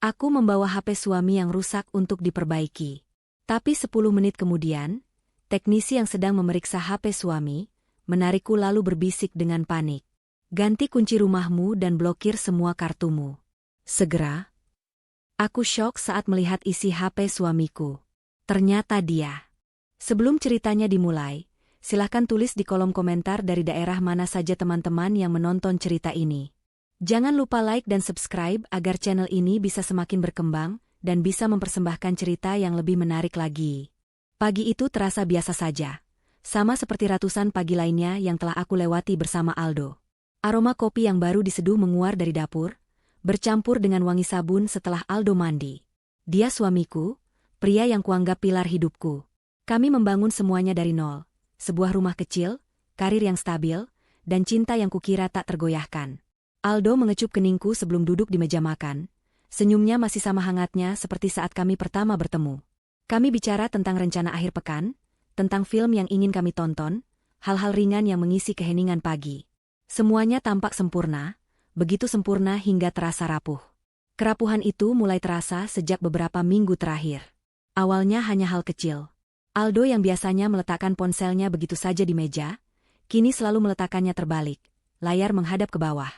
Aku membawa HP suami yang rusak untuk diperbaiki. Tapi 10 menit kemudian, teknisi yang sedang memeriksa HP suami, menarikku lalu berbisik dengan panik. Ganti kunci rumahmu dan blokir semua kartumu. Segera. Aku syok saat melihat isi HP suamiku. Ternyata dia. Sebelum ceritanya dimulai, silahkan tulis di kolom komentar dari daerah mana saja teman-teman yang menonton cerita ini. Jangan lupa like dan subscribe agar channel ini bisa semakin berkembang dan bisa mempersembahkan cerita yang lebih menarik lagi. Pagi itu terasa biasa saja, sama seperti ratusan pagi lainnya yang telah aku lewati bersama Aldo. Aroma kopi yang baru diseduh menguar dari dapur, bercampur dengan wangi sabun setelah Aldo mandi. Dia suamiku, pria yang kuanggap pilar hidupku. Kami membangun semuanya dari nol, sebuah rumah kecil, karir yang stabil, dan cinta yang kukira tak tergoyahkan. Aldo mengecup keningku sebelum duduk di meja makan. Senyumnya masih sama hangatnya seperti saat kami pertama bertemu. Kami bicara tentang rencana akhir pekan, tentang film yang ingin kami tonton, hal-hal ringan yang mengisi keheningan pagi. Semuanya tampak sempurna, begitu sempurna hingga terasa rapuh. Kerapuhan itu mulai terasa sejak beberapa minggu terakhir. Awalnya hanya hal kecil. Aldo yang biasanya meletakkan ponselnya begitu saja di meja, kini selalu meletakkannya terbalik, layar menghadap ke bawah.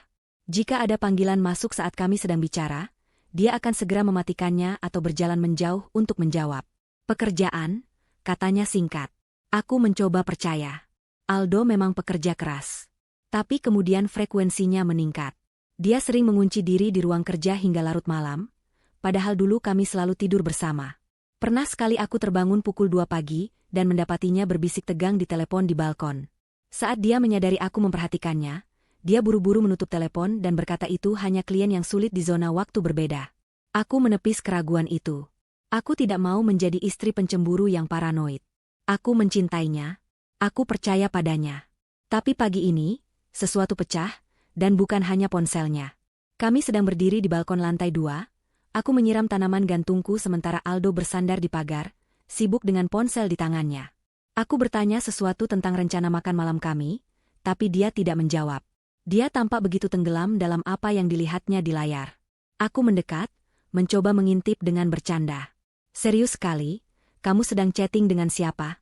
Jika ada panggilan masuk saat kami sedang bicara, dia akan segera mematikannya atau berjalan menjauh untuk menjawab. Pekerjaan, katanya singkat. Aku mencoba percaya. Aldo memang pekerja keras. Tapi kemudian frekuensinya meningkat. Dia sering mengunci diri di ruang kerja hingga larut malam, padahal dulu kami selalu tidur bersama. Pernah sekali aku terbangun pukul 2 pagi dan mendapatinya berbisik tegang di telepon di balkon. Saat dia menyadari aku memperhatikannya, dia buru-buru menutup telepon dan berkata itu hanya klien yang sulit di zona waktu berbeda. Aku menepis keraguan itu. Aku tidak mau menjadi istri pencemburu yang paranoid. Aku mencintainya. Aku percaya padanya. Tapi pagi ini, sesuatu pecah, dan bukan hanya ponselnya. Kami sedang berdiri di balkon lantai 2. Aku menyiram tanaman gantungku sementara Aldo bersandar di pagar, sibuk dengan ponsel di tangannya. Aku bertanya sesuatu tentang rencana makan malam kami, tapi dia tidak menjawab. Dia tampak begitu tenggelam dalam apa yang dilihatnya di layar. Aku mendekat, mencoba mengintip dengan bercanda. Serius sekali, kamu sedang chatting dengan siapa?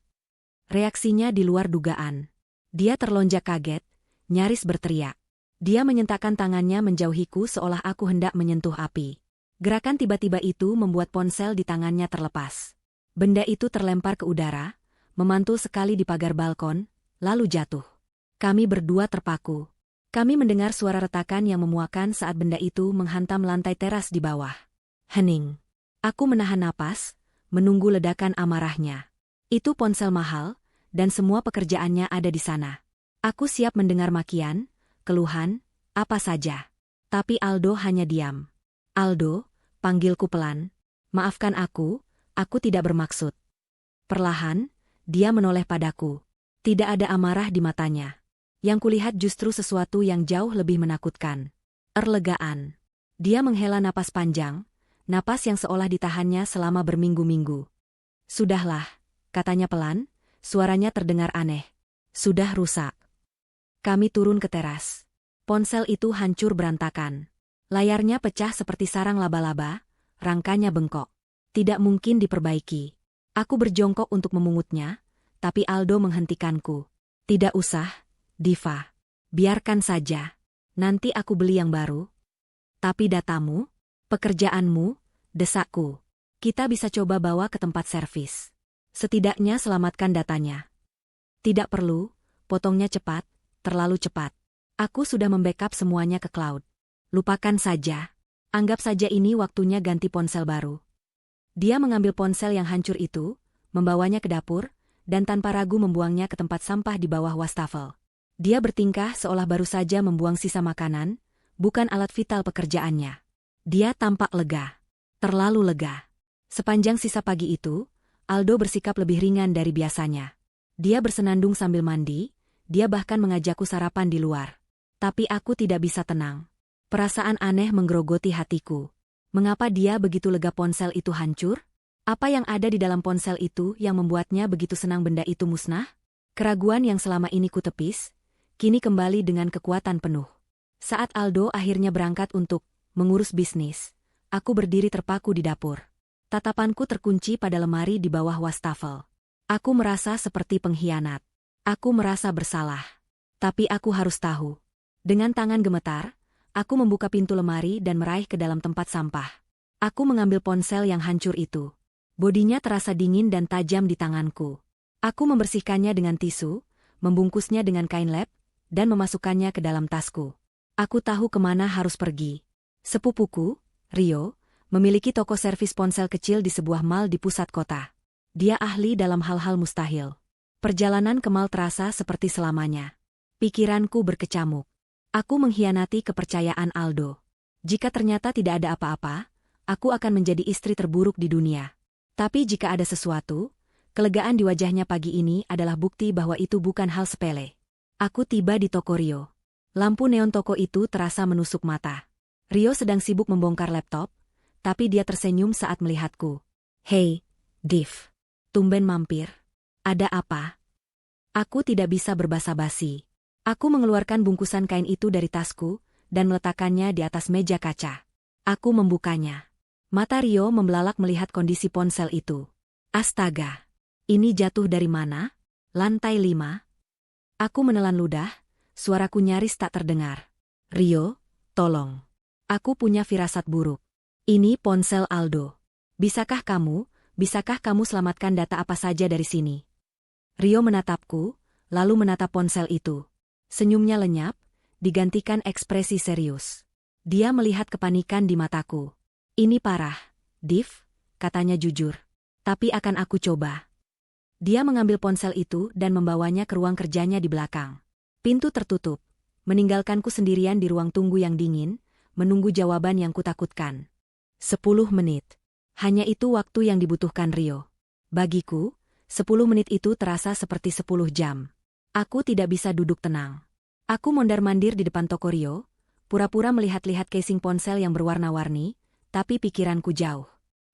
Reaksinya di luar dugaan. Dia terlonjak kaget, nyaris berteriak. Dia menyentakkan tangannya menjauhiku seolah aku hendak menyentuh api. Gerakan tiba-tiba itu membuat ponsel di tangannya terlepas. Benda itu terlempar ke udara, memantul sekali di pagar balkon, lalu jatuh. Kami berdua terpaku. Kami mendengar suara retakan yang memuakan saat benda itu menghantam lantai teras di bawah. Hening. Aku menahan napas, menunggu ledakan amarahnya. Itu ponsel mahal, dan semua pekerjaannya ada di sana. Aku siap mendengar makian, keluhan, apa saja. Tapi Aldo hanya diam. Aldo, panggilku pelan. Maafkan aku tidak bermaksud. Perlahan, dia menoleh padaku. Tidak ada amarah di matanya. Yang kulihat justru sesuatu yang jauh lebih menakutkan. Erlegaan. Dia menghela napas panjang, napas yang seolah ditahannya selama berminggu-minggu. Sudahlah, katanya pelan, suaranya terdengar aneh. Sudah rusak. Kami turun ke teras. Ponsel itu hancur berantakan. Layarnya pecah seperti sarang laba-laba, rangkanya bengkok. Tidak mungkin diperbaiki. Aku berjongkok untuk memungutnya, tapi Aldo menghentikanku. Tidak usah, Diva. Biarkan saja. Nanti aku beli yang baru. Tapi datamu, pekerjaanmu, desakku. Kita bisa coba bawa ke tempat servis. Setidaknya selamatkan datanya. Tidak perlu, potongnya cepat, terlalu cepat. Aku sudah membackup semuanya ke cloud. Lupakan saja. Anggap saja ini waktunya ganti ponsel baru. Dia mengambil ponsel yang hancur itu, membawanya ke dapur, dan tanpa ragu membuangnya ke tempat sampah di bawah wastafel. Dia bertingkah seolah baru saja membuang sisa makanan, bukan alat vital pekerjaannya. Dia tampak lega. Terlalu lega. Sepanjang sisa pagi itu, Aldo bersikap lebih ringan dari biasanya. Dia bersenandung sambil mandi, dia bahkan mengajakku sarapan di luar. Tapi aku tidak bisa tenang. Perasaan aneh menggerogoti hatiku. Mengapa dia begitu lega ponsel itu hancur? Apa yang ada di dalam ponsel itu yang membuatnya begitu senang benda itu musnah? Keraguan yang selama ini kutepis, kini kembali dengan kekuatan penuh. Saat Aldo akhirnya berangkat untuk mengurus bisnis, Aku berdiri terpaku di dapur. Tatapanku terkunci pada lemari di bawah wastafel. Aku merasa seperti pengkhianat. Aku merasa bersalah. Tapi aku harus tahu. Dengan tangan gemetar, aku membuka pintu lemari dan meraih ke dalam tempat sampah. Aku mengambil ponsel yang hancur itu. Bodinya terasa dingin dan tajam di tanganku. Aku membersihkannya dengan tisu, membungkusnya dengan kain lap, dan memasukkannya ke dalam tasku. Aku tahu kemana harus pergi. Sepupuku, Rio, memiliki toko servis ponsel kecil di sebuah mall di pusat kota. Dia ahli dalam hal-hal mustahil. Perjalanan ke mall terasa seperti selamanya. Pikiranku berkecamuk. Aku mengkhianati kepercayaan Aldo. Jika ternyata tidak ada apa-apa, aku akan menjadi istri terburuk di dunia. Tapi jika ada sesuatu, kelegaan di wajahnya pagi ini adalah bukti bahwa itu bukan hal sepele. Aku tiba di toko Rio. Lampu neon toko itu terasa menusuk mata. Rio sedang sibuk membongkar laptop, tapi dia tersenyum saat melihatku. "Hei, Div. Tumben mampir. Ada apa?" Aku tidak bisa berbasa-basi. Aku mengeluarkan bungkusan kain itu dari tasku dan meletakkannya di atas meja kaca. Aku membukanya. Mata Rio membelalak melihat kondisi ponsel itu. Astaga! Ini jatuh dari mana? Lantai 5? Aku menelan ludah, suaraku nyaris tak terdengar. Rio, tolong. Aku punya firasat buruk. Ini ponsel Aldo. Bisakah kamu selamatkan data apa saja dari sini? Rio menatapku, lalu menatap ponsel itu. Senyumnya lenyap, digantikan ekspresi serius. Dia melihat kepanikan di mataku. "Ini parah, Div," katanya jujur. "Tapi akan aku coba." Dia mengambil ponsel itu dan membawanya ke ruang kerjanya di belakang. Pintu tertutup, meninggalkanku sendirian di ruang tunggu yang dingin, menunggu jawaban yang kutakutkan. 10 menit. Hanya itu waktu yang dibutuhkan Rio. Bagiku, 10 menit itu terasa seperti 10 jam. Aku tidak bisa duduk tenang. Aku mondar-mandir di depan toko Rio, pura-pura melihat-lihat casing ponsel yang berwarna-warni, tapi pikiranku jauh.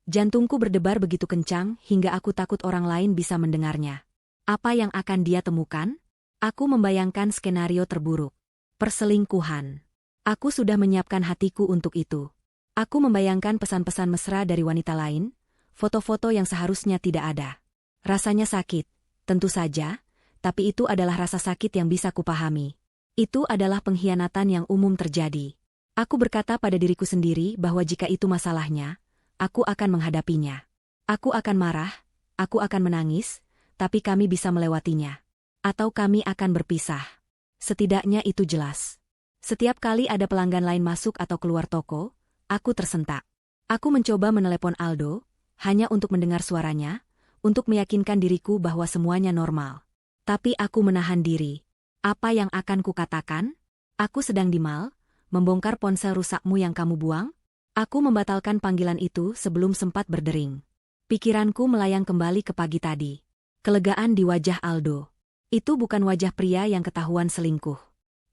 Jantungku berdebar begitu kencang hingga aku takut orang lain bisa mendengarnya. Apa yang akan dia temukan? Aku membayangkan skenario terburuk. Perselingkuhan. Aku sudah menyiapkan hatiku untuk itu. Aku membayangkan pesan-pesan mesra dari wanita lain, foto-foto yang seharusnya tidak ada. Rasanya sakit, tentu saja, tapi itu adalah rasa sakit yang bisa kupahami. Itu adalah pengkhianatan yang umum terjadi. Aku berkata pada diriku sendiri bahwa jika itu masalahnya, aku akan menghadapinya. Aku akan marah, aku akan menangis, tapi kami bisa melewatinya. Atau kami akan berpisah. Setidaknya itu jelas. Setiap kali ada pelanggan lain masuk atau keluar toko, aku tersentak. Aku mencoba menelepon Aldo, hanya untuk mendengar suaranya, untuk meyakinkan diriku bahwa semuanya normal. Tapi aku menahan diri. Apa yang akan kukatakan? Aku sedang di mall, membongkar ponsel rusakmu yang kamu buang? Aku membatalkan panggilan itu sebelum sempat berdering. Pikiranku melayang kembali ke pagi tadi. Kelegaan di wajah Aldo. Itu bukan wajah pria yang ketahuan selingkuh.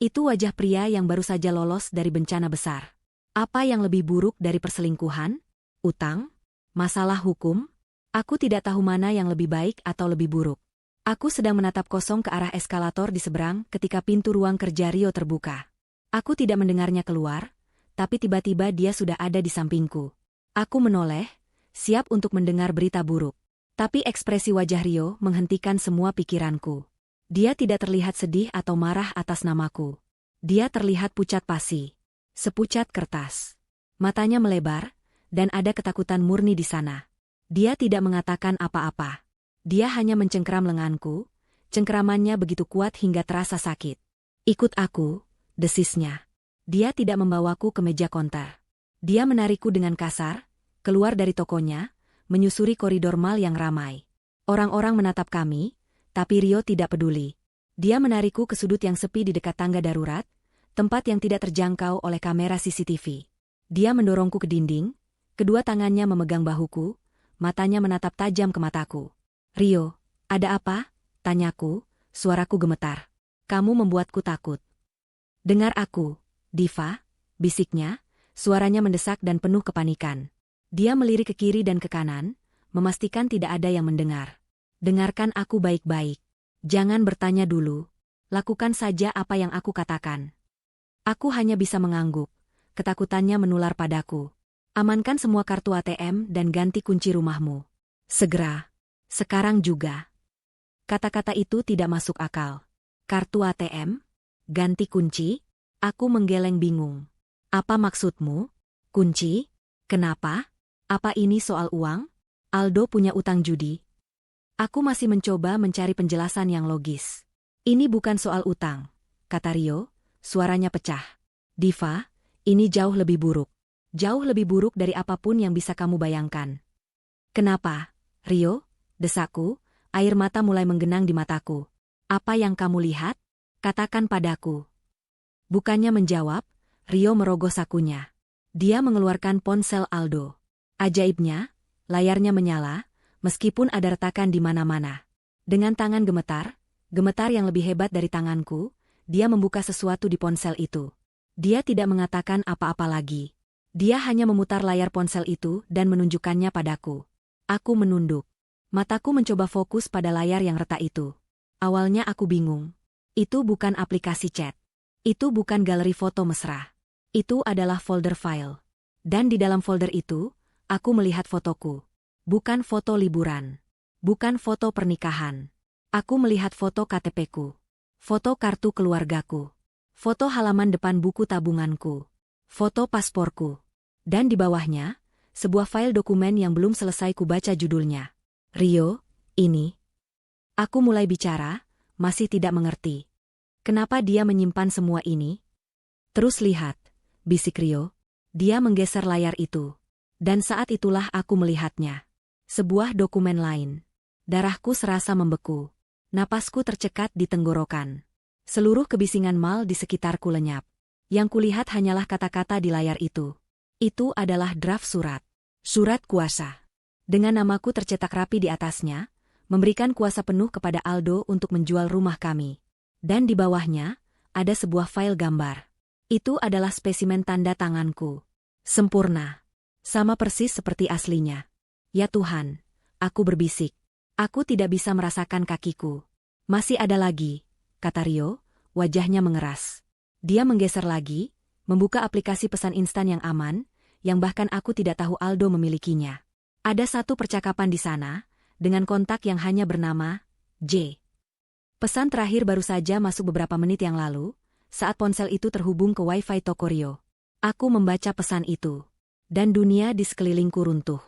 Itu wajah pria yang baru saja lolos dari bencana besar. Apa yang lebih buruk dari perselingkuhan? Utang? Masalah hukum? Aku tidak tahu mana yang lebih baik atau lebih buruk. Aku sedang menatap kosong ke arah eskalator di seberang ketika pintu ruang kerja Rio terbuka. Aku tidak mendengarnya keluar, tapi tiba-tiba dia sudah ada di sampingku. Aku menoleh, siap untuk mendengar berita buruk. Tapi ekspresi wajah Rio menghentikan semua pikiranku. Dia tidak terlihat sedih atau marah atas namaku. Dia terlihat pucat pasi. Sepucat kertas. Matanya melebar, dan ada ketakutan murni di sana. Dia tidak mengatakan apa-apa. Dia hanya mencengkeram lenganku, cengkeramannya begitu kuat hingga terasa sakit. "Ikut aku," desisnya. Dia tidak membawaku ke meja konter. Dia menarikku dengan kasar, keluar dari tokonya, menyusuri koridor mall yang ramai. Orang-orang menatap kami, tapi Rio tidak peduli. Dia menarikku ke sudut yang sepi di dekat tangga darurat, tempat yang tidak terjangkau oleh kamera CCTV. Dia mendorongku ke dinding, kedua tangannya memegang bahuku, matanya menatap tajam ke mataku. "Rio, ada apa?" tanyaku, suaraku gemetar. "Kamu membuatku takut." "Dengar aku, Diva," bisiknya, suaranya mendesak dan penuh kepanikan. Dia melirik ke kiri dan ke kanan, memastikan tidak ada yang mendengar. "Dengarkan aku baik-baik. Jangan bertanya dulu. Lakukan saja apa yang aku katakan." Aku hanya bisa mengangguk. Ketakutannya menular padaku. Amankan semua kartu ATM dan ganti kunci rumahmu. Segera. Sekarang juga. Kata-kata itu tidak masuk akal. Kartu ATM? Ganti kunci? Aku menggeleng bingung. Apa maksudmu? Kunci? Kenapa? Apa ini soal uang? Aldo punya utang judi. Aku masih mencoba mencari penjelasan yang logis. Ini bukan soal utang, kata Rio, suaranya pecah. Diva, ini jauh lebih buruk. Jauh lebih buruk dari apapun yang bisa kamu bayangkan. Kenapa, Rio? Desakku, air mata mulai menggenang di mataku. Apa yang kamu lihat? Katakan padaku. Bukannya menjawab, Rio merogoh sakunya. Dia mengeluarkan ponsel Aldo. Ajaibnya, layarnya menyala, meskipun ada retakan di mana-mana. Dengan tangan gemetar yang lebih hebat dari tanganku, dia membuka sesuatu di ponsel itu. Dia tidak mengatakan apa-apa lagi. Dia hanya memutar layar ponsel itu dan menunjukkannya padaku. Aku menunduk. Mataku mencoba fokus pada layar yang retak itu. Awalnya aku bingung. Itu bukan aplikasi chat. Itu bukan galeri foto mesra. Itu adalah folder file. Dan di dalam folder itu, aku melihat fotoku. Bukan foto liburan. Bukan foto pernikahan. Aku melihat foto KTP-ku. Foto kartu keluargaku. Foto halaman depan buku tabunganku. Foto pasporku. Dan di bawahnya, sebuah file dokumen yang belum selesai kubaca judulnya. Rio, ini. Aku mulai bicara, masih tidak mengerti. Kenapa dia menyimpan semua ini? Terus lihat, bisik Rio. Dia menggeser layar itu. Dan saat itulah aku melihatnya. Sebuah dokumen lain. Darahku serasa membeku. Napasku tercekat di tenggorokan. Seluruh kebisingan mal di sekitarku lenyap. Yang kulihat hanyalah kata-kata di layar itu. Itu adalah draft surat. Surat kuasa. Dengan namaku tercetak rapi di atasnya, memberikan kuasa penuh kepada Aldo untuk menjual rumah kami. Dan di bawahnya, ada sebuah file gambar. Itu adalah spesimen tanda tanganku. Sempurna. Sama persis seperti aslinya. Ya Tuhan, aku berbisik. Aku tidak bisa merasakan kakiku. Masih ada lagi, kata Rio, wajahnya mengeras. Dia menggeser lagi, membuka aplikasi pesan instan yang aman, yang bahkan aku tidak tahu Aldo memilikinya. Ada satu percakapan di sana, dengan kontak yang hanya bernama J. Pesan terakhir baru saja masuk beberapa menit yang lalu, saat ponsel itu terhubung ke Wi-Fi toko Rio. Aku membaca pesan itu. Dan dunia di sekelilingku runtuh.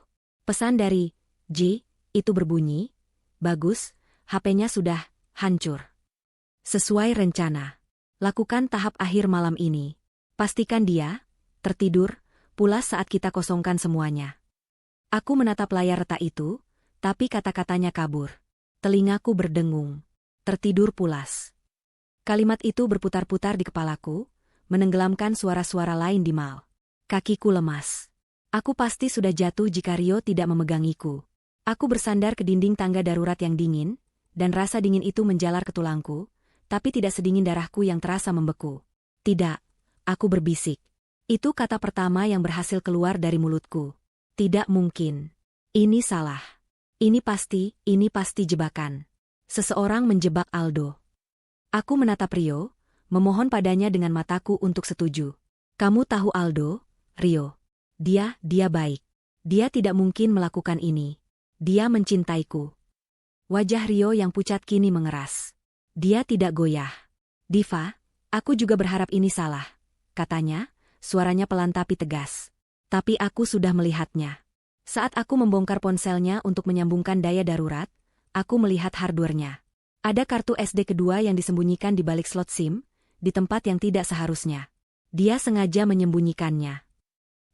Pesan dari J itu berbunyi, bagus, HP-nya sudah hancur. Sesuai rencana. Lakukan tahap akhir malam ini. Pastikan dia tertidur, pulas saat kita kosongkan semuanya. Aku menatap layar retak itu, tapi kata-katanya kabur. Telingaku berdengung. Tertidur pulas. Kalimat itu berputar-putar di kepalaku, menenggelamkan suara-suara lain di mal. Kakiku lemas. Aku pasti sudah jatuh jika Rio tidak memegangiku. Aku bersandar ke dinding tangga darurat yang dingin, dan rasa dingin itu menjalar ke tulangku, tapi tidak sedingin darahku yang terasa membeku. Tidak, aku berbisik. Itu kata pertama yang berhasil keluar dari mulutku. Tidak mungkin. Ini salah. Ini pasti jebakan. Seseorang menjebak Aldo. Aku menatap Rio, memohon padanya dengan mataku untuk setuju. Kamu tahu Aldo, Rio. Dia baik. Dia tidak mungkin melakukan ini. Dia mencintaiku. Wajah Rio yang pucat kini mengeras. Dia tidak goyah. Diva, aku juga berharap ini salah, katanya, suaranya pelan tapi tegas. Tapi aku sudah melihatnya. Saat aku membongkar ponselnya untuk menyambungkan daya darurat, aku melihat hardware-nya. Ada kartu SD kedua yang disembunyikan di balik slot SIM, di tempat yang tidak seharusnya. Dia sengaja menyembunyikannya.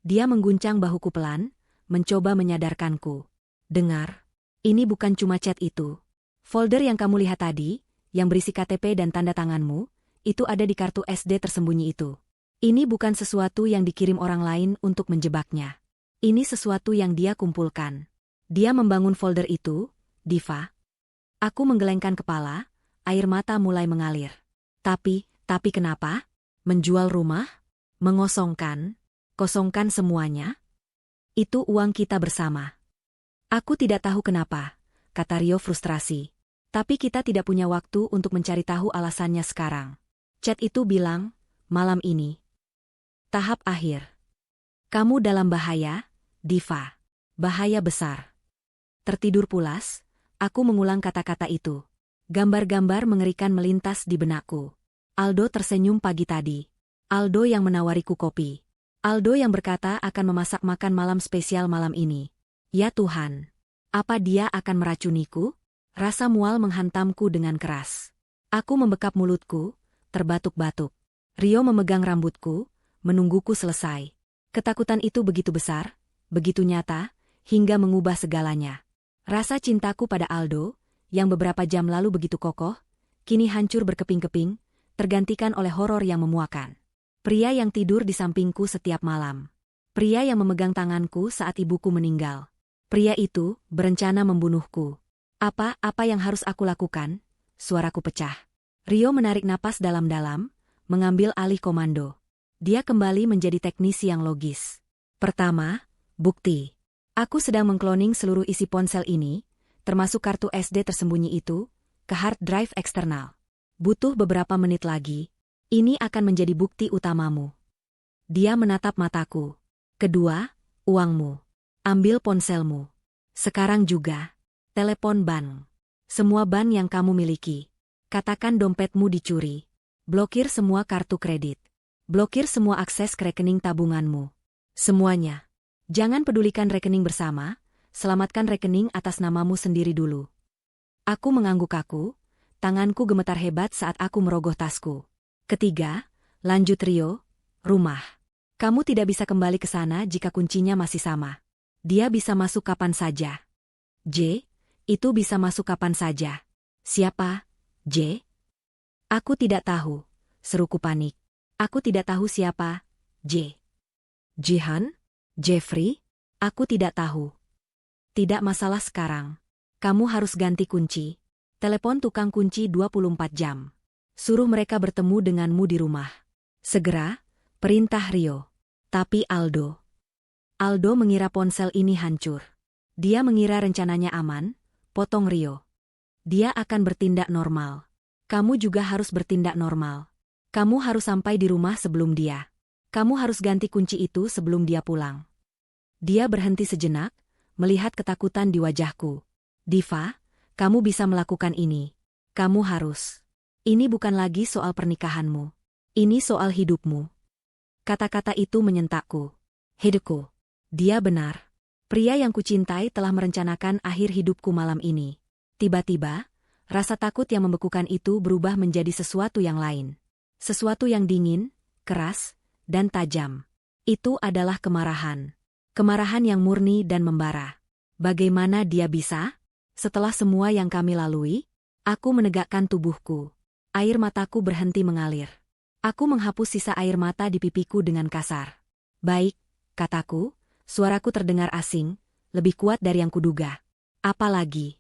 Dia mengguncang bahuku pelan, mencoba menyadarkanku. Dengar, ini bukan cuma chat itu. Folder yang kamu lihat tadi, yang berisi KTP dan tanda tanganmu, itu ada di kartu SD tersembunyi itu. Ini bukan sesuatu yang dikirim orang lain untuk menjebaknya. Ini sesuatu yang dia kumpulkan. Dia membangun folder itu, Diva. Aku menggelengkan kepala, air mata mulai mengalir. Tapi kenapa? Menjual rumah? Kosongkan semuanya? Itu uang kita bersama. Aku tidak tahu kenapa, kata Rio frustrasi. Tapi kita tidak punya waktu untuk mencari tahu alasannya sekarang. Chat itu bilang, malam ini. Tahap akhir. Kamu dalam bahaya, Diva. Bahaya besar. Tertidur pulas, aku mengulang kata-kata itu. Gambar-gambar mengerikan melintas di benakku. Aldo tersenyum pagi tadi. Aldo yang menawariku kopi. Aldo yang berkata akan memasak makan malam spesial malam ini. Ya Tuhan. Apa dia akan meracuniku? Rasa mual menghantamku dengan keras. Aku membekap mulutku, terbatuk-batuk. Rio memegang rambutku, menungguku selesai. Ketakutan itu begitu besar, begitu nyata, hingga mengubah segalanya. Rasa cintaku pada Aldo, yang beberapa jam lalu begitu kokoh, kini hancur berkeping-keping, tergantikan oleh horor yang memuakan. Pria yang tidur di sampingku setiap malam. Pria yang memegang tanganku saat ibuku meninggal. Pria itu berencana membunuhku. Apa yang harus aku lakukan? Suaraku pecah. Rio menarik napas dalam-dalam, mengambil alih komando. Dia kembali menjadi teknisi yang logis. Pertama, bukti. Aku sedang mengkloning seluruh isi ponsel ini, termasuk kartu SD tersembunyi itu, ke hard drive eksternal. Butuh beberapa menit lagi. Ini akan menjadi bukti utamamu. Dia menatap mataku. Kedua, uangmu. Ambil ponselmu. Sekarang juga. Telepon bank. Semua bank yang kamu miliki. Katakan dompetmu dicuri. Blokir semua kartu kredit. Blokir semua akses ke rekening tabunganmu. Semuanya. Jangan pedulikan rekening bersama, selamatkan rekening atas namamu sendiri dulu. Aku mengangguk kaku, tanganku gemetar hebat saat aku merogoh tasku. Ketiga, lanjut Rio, rumah. Kamu tidak bisa kembali ke sana jika kuncinya masih sama. Dia bisa masuk kapan saja. J, itu bisa masuk kapan saja. Siapa, J? Aku tidak tahu, seruku panik. Aku tidak tahu siapa, J. Jihan? Jeffrey? Aku tidak tahu. Tidak masalah sekarang. Kamu harus ganti kunci. Telepon tukang kunci 24 jam. Suruh mereka bertemu denganmu di rumah. Segera, perintah Rio. Tapi Aldo mengira ponsel ini hancur. Dia mengira rencananya aman, potong Rio. Dia akan bertindak normal. Kamu juga harus bertindak normal. Kamu harus sampai di rumah sebelum dia. Kamu harus ganti kunci itu sebelum dia pulang. Dia berhenti sejenak, melihat ketakutan di wajahku. Diva, kamu bisa melakukan ini. Kamu harus. Ini bukan lagi soal pernikahanmu. Ini soal hidupmu. Kata-kata itu menyentakku. Hidupku. Dia benar. Pria yang kucintai telah merencanakan akhir hidupku malam ini. Tiba-tiba, rasa takut yang membekukan itu berubah menjadi sesuatu yang lain. Sesuatu yang dingin, keras, dan tajam. Itu adalah kemarahan. Kemarahan yang murni dan membara. Bagaimana dia bisa? Setelah semua yang kami lalui, aku menegakkan tubuhku. Air mataku berhenti mengalir. Aku menghapus sisa air mata di pipiku dengan kasar. Baik, kataku, suaraku terdengar asing, lebih kuat dari yang kuduga. Apalagi?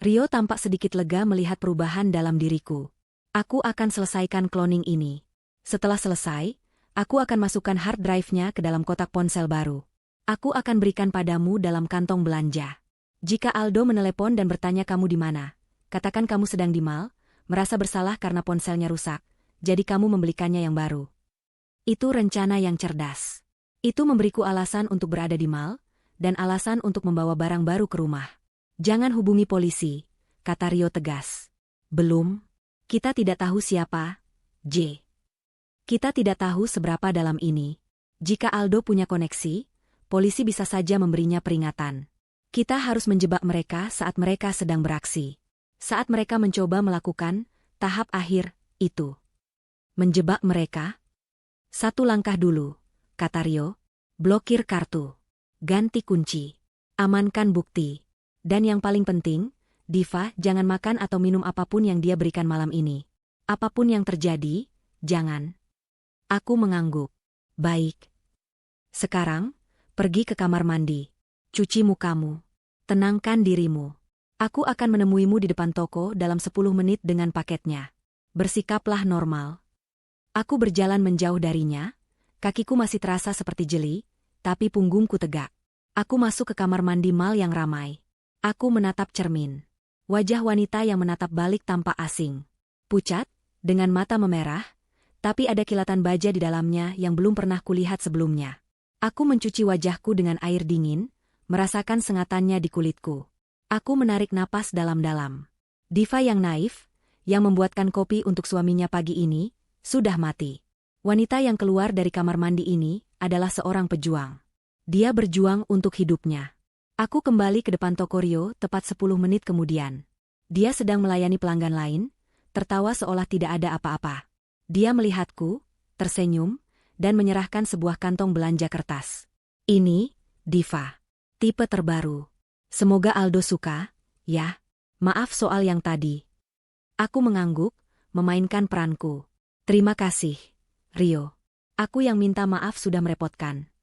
Rio tampak sedikit lega melihat perubahan dalam diriku. Aku akan selesaikan cloning ini. Setelah selesai, aku akan masukkan hard drive-nya ke dalam kotak ponsel baru. Aku akan berikan padamu dalam kantong belanja. Jika Aldo menelepon dan bertanya kamu di mana, katakan kamu sedang di mall, merasa bersalah karena ponselnya rusak, jadi kamu membelikannya yang baru. Itu rencana yang cerdas. Itu memberiku alasan untuk berada di mall, dan alasan untuk membawa barang baru ke rumah. Jangan hubungi polisi, kata Rio tegas. Belum. Kita tidak tahu siapa, J. Kita tidak tahu seberapa dalam ini. Jika Aldo punya koneksi, polisi bisa saja memberinya peringatan. Kita harus menjebak mereka saat mereka sedang beraksi. Saat mereka mencoba melakukan tahap akhir itu. Menjebak mereka? Satu langkah dulu, kata Rio. Blokir kartu. Ganti kunci. Amankan bukti. Dan yang paling penting, Diva jangan makan atau minum apapun yang dia berikan malam ini. Apapun yang terjadi, jangan. Aku mengangguk. Baik. Sekarang, pergi ke kamar mandi. Cuci mukamu. Tenangkan dirimu. Aku akan menemuimu di depan toko dalam 10 menit dengan paketnya. Bersikaplah normal. Aku berjalan menjauh darinya, kakiku masih terasa seperti jeli, tapi punggungku tegak. Aku masuk ke kamar mandi mall yang ramai. Aku menatap cermin. Wajah wanita yang menatap balik tampak asing. Pucat, dengan mata memerah, tapi ada kilatan baja di dalamnya yang belum pernah kulihat sebelumnya. Aku mencuci wajahku dengan air dingin, merasakan sengatannya di kulitku. Aku menarik napas dalam-dalam. Diva yang naif, yang membuatkan kopi untuk suaminya pagi ini, sudah mati. Wanita yang keluar dari kamar mandi ini adalah seorang pejuang. Dia berjuang untuk hidupnya. Aku kembali ke depan toko Rio tepat 10 menit kemudian. Dia sedang melayani pelanggan lain, tertawa seolah tidak ada apa-apa. Dia melihatku, tersenyum, dan menyerahkan sebuah kantong belanja kertas. Ini, Diva. Tipe terbaru. Semoga Aldo suka, ya. Maaf soal yang tadi. Aku mengangguk, memainkan peranku. Terima kasih, Rio. Aku yang minta maaf sudah merepotkan.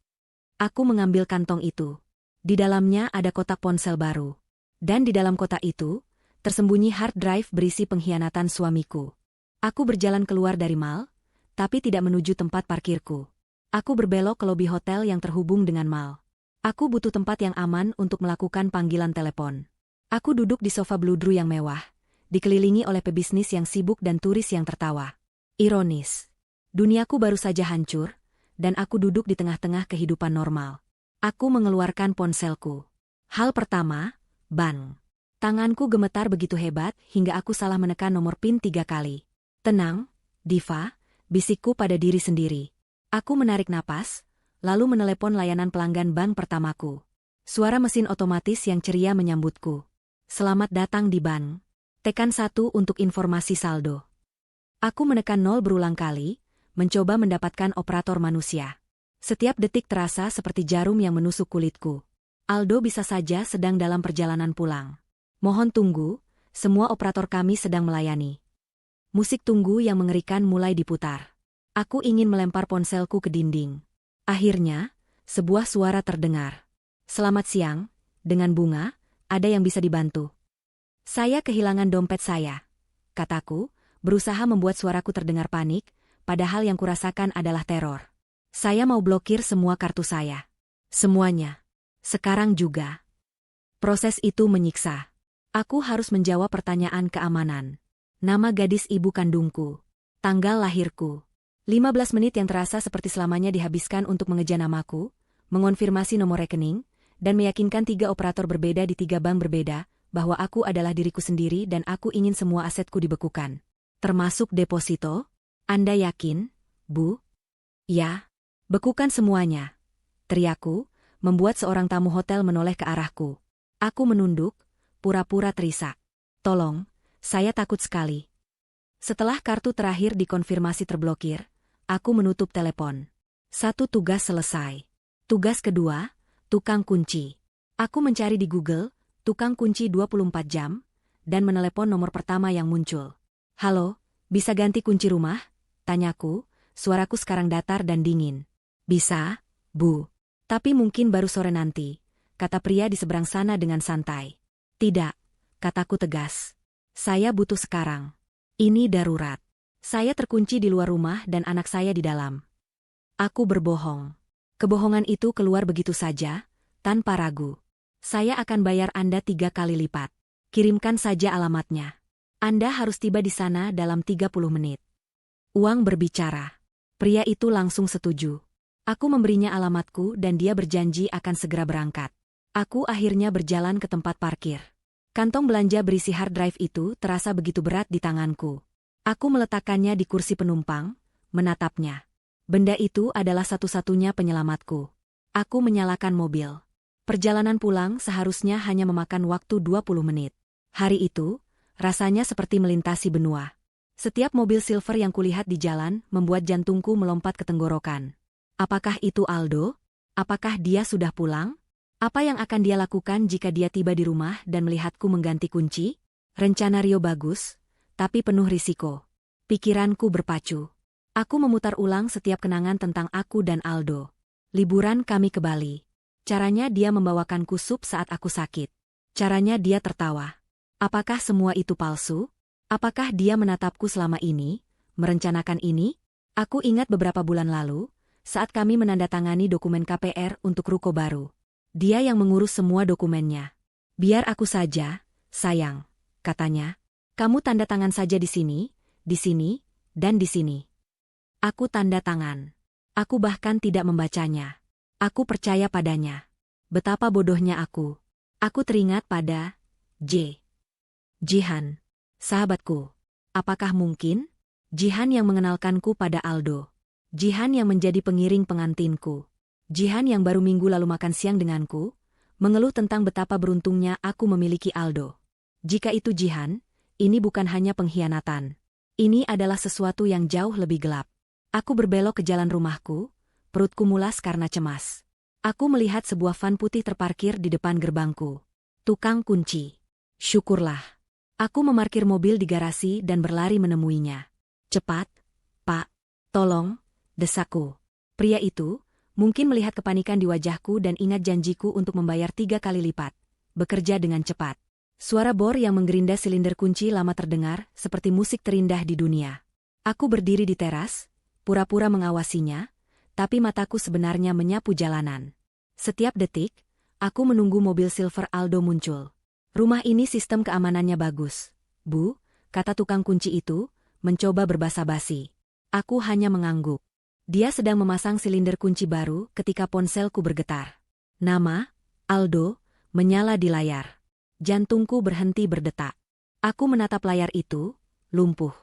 Aku mengambil kantong itu. Di dalamnya ada kotak ponsel baru. Dan di dalam kotak itu, tersembunyi hard drive berisi pengkhianatan suamiku. Aku berjalan keluar dari mall, tapi tidak menuju tempat parkirku. Aku berbelok ke lobi hotel yang terhubung dengan mall. Aku butuh tempat yang aman untuk melakukan panggilan telepon. Aku duduk di sofa bludru yang mewah, dikelilingi oleh pebisnis yang sibuk dan turis yang tertawa. Ironis. Duniaku baru saja hancur, dan aku duduk di tengah-tengah kehidupan normal. Aku mengeluarkan ponselku. Hal pertama, bang. Tanganku gemetar begitu hebat hingga aku salah menekan nomor PIN 3 kali. Tenang, Diva, bisikku pada diri sendiri. Aku menarik napas, lalu menelepon layanan pelanggan bank pertamaku. Suara mesin otomatis yang ceria menyambutku. Selamat datang di bank. Tekan 1 untuk informasi saldo. Aku menekan 0 berulang kali, mencoba mendapatkan operator manusia. Setiap detik terasa seperti jarum yang menusuk kulitku. Aldo bisa saja sedang dalam perjalanan pulang. Mohon tunggu, semua operator kami sedang melayani. Musik tunggu yang mengerikan mulai diputar. Aku ingin melempar ponselku ke dinding. Akhirnya, sebuah suara terdengar. Selamat siang, dengan bunga, ada yang bisa dibantu. Saya kehilangan dompet saya, kataku, berusaha membuat suaraku terdengar panik, padahal yang kurasakan adalah teror. Saya mau blokir semua kartu saya. Semuanya. Sekarang juga. Proses itu menyiksa. Aku harus menjawab pertanyaan keamanan. Nama gadis ibu kandungku. Tanggal lahirku. 15 menit yang terasa seperti selamanya dihabiskan untuk mengejar namaku, mengonfirmasi nomor rekening, dan meyakinkan 3 operator berbeda di 3 bank berbeda, bahwa aku adalah diriku sendiri dan aku ingin semua asetku dibekukan. Termasuk deposito? Anda yakin, Bu? Ya. Bekukan semuanya. Teriakku, membuat seorang tamu hotel menoleh ke arahku. Aku menunduk, pura-pura terisak. Tolong, saya takut sekali. Setelah kartu terakhir dikonfirmasi terblokir, aku menutup telepon. 1 tugas selesai. Tugas kedua, tukang kunci. Aku mencari di Google, tukang kunci 24 jam, dan menelepon nomor pertama yang muncul. Halo, bisa ganti kunci rumah? Tanyaku, suaraku sekarang datar dan dingin. Bisa, Bu. Tapi mungkin baru sore nanti, kata pria di seberang sana dengan santai. Tidak, kataku tegas. Saya butuh sekarang. Ini darurat. Saya terkunci di luar rumah dan anak saya di dalam. Aku berbohong. Kebohongan itu keluar begitu saja, tanpa ragu. Saya akan bayar Anda 3 kali lipat. Kirimkan saja alamatnya. Anda harus tiba di sana dalam 30 menit. Uang berbicara. Pria itu langsung setuju. Aku memberinya alamatku dan dia berjanji akan segera berangkat. Aku akhirnya berjalan ke tempat parkir. Kantong belanja berisi hard drive itu terasa begitu berat di tanganku. Aku meletakkannya di kursi penumpang, menatapnya. Benda itu adalah satu-satunya penyelamatku. Aku menyalakan mobil. Perjalanan pulang seharusnya hanya memakan waktu 20 menit. Hari itu, rasanya seperti melintasi benua. Setiap mobil silver yang kulihat di jalan membuat jantungku melompat ke tenggorokan. Apakah itu Aldo? Apakah dia sudah pulang? Apa yang akan dia lakukan jika dia tiba di rumah dan melihatku mengganti kunci? Rencana Rio bagus, tapi penuh risiko. Pikiranku berpacu. Aku memutar ulang setiap kenangan tentang aku dan Aldo. Liburan kami ke Bali. Caranya dia membawakanku sup saat aku sakit. Caranya dia tertawa. Apakah semua itu palsu? Apakah dia menatapku selama ini, merencanakan ini? Aku ingat beberapa bulan lalu, saat kami menandatangani dokumen KPR untuk ruko baru. Dia yang mengurus semua dokumennya. Biar aku saja, sayang, katanya. Kamu tanda tangan saja di sini, dan di sini. Aku tanda tangan. Aku bahkan tidak membacanya. Aku percaya padanya. Betapa bodohnya aku. Aku teringat pada Jihan. Sahabatku. Apakah mungkin? Jihan yang mengenalkanku pada Aldo. Jihan yang menjadi pengiring pengantinku. Jihan yang baru minggu lalu makan siang denganku, mengeluh tentang betapa beruntungnya aku memiliki Aldo. Jika itu Jihan, ini bukan hanya pengkhianatan. Ini adalah sesuatu yang jauh lebih gelap. Aku berbelok ke jalan rumahku, perutku mulas karena cemas. Aku melihat sebuah van putih terparkir di depan gerbangku. Tukang kunci. Syukurlah. Aku memarkir mobil di garasi dan berlari menemuinya. Cepat, Pak. Tolong, desakku. Pria itu, mungkin melihat kepanikan di wajahku dan ingat janjiku untuk membayar 3 kali lipat. Bekerja dengan cepat. Suara bor yang menggerinda silinder kunci lama terdengar seperti musik terindah di dunia. Aku berdiri di teras, pura-pura mengawasinya, tapi mataku sebenarnya menyapu jalanan. Setiap detik, aku menunggu mobil silver Aldo muncul. Rumah ini sistem keamanannya bagus. Bu, kata tukang kunci itu, mencoba berbasa-basi. Aku hanya mengangguk. Dia sedang memasang silinder kunci baru ketika ponselku bergetar. Nama, Aldo, menyala di layar. Jantungku berhenti berdetak. Aku menatap layar itu, lumpuh.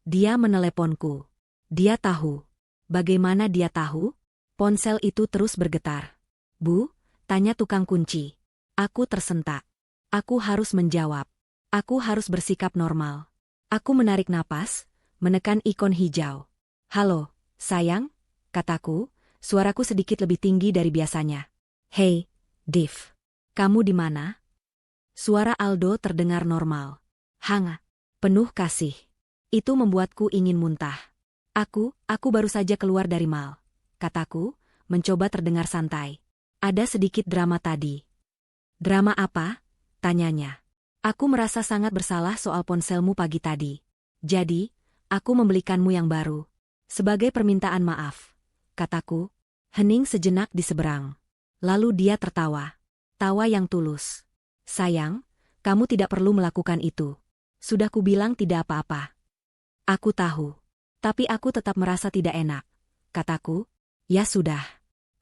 Dia meneleponku. Dia tahu. Bagaimana dia tahu? Ponsel itu terus bergetar. Bu, tanya tukang kunci. Aku tersentak. Aku harus menjawab. Aku harus bersikap normal. Aku menarik napas, menekan ikon hijau. Halo, sayang, kataku, suaraku sedikit lebih tinggi dari biasanya. Hei, Div. Kamu di mana? Suara Aldo terdengar normal. Hangat. Penuh kasih. Itu membuatku ingin muntah. Aku baru saja keluar dari mal. Kataku, mencoba terdengar santai. Ada sedikit drama tadi. Drama apa? Tanyanya. Aku merasa sangat bersalah soal ponselmu pagi tadi. Jadi, aku membelikanmu yang baru. Sebagai permintaan maaf. Kataku. Hening sejenak di seberang. Lalu dia tertawa. Tawa yang tulus. Sayang, kamu tidak perlu melakukan itu. Sudah kubilang tidak apa-apa. Aku tahu. Tapi aku tetap merasa tidak enak. Kataku, ya sudah.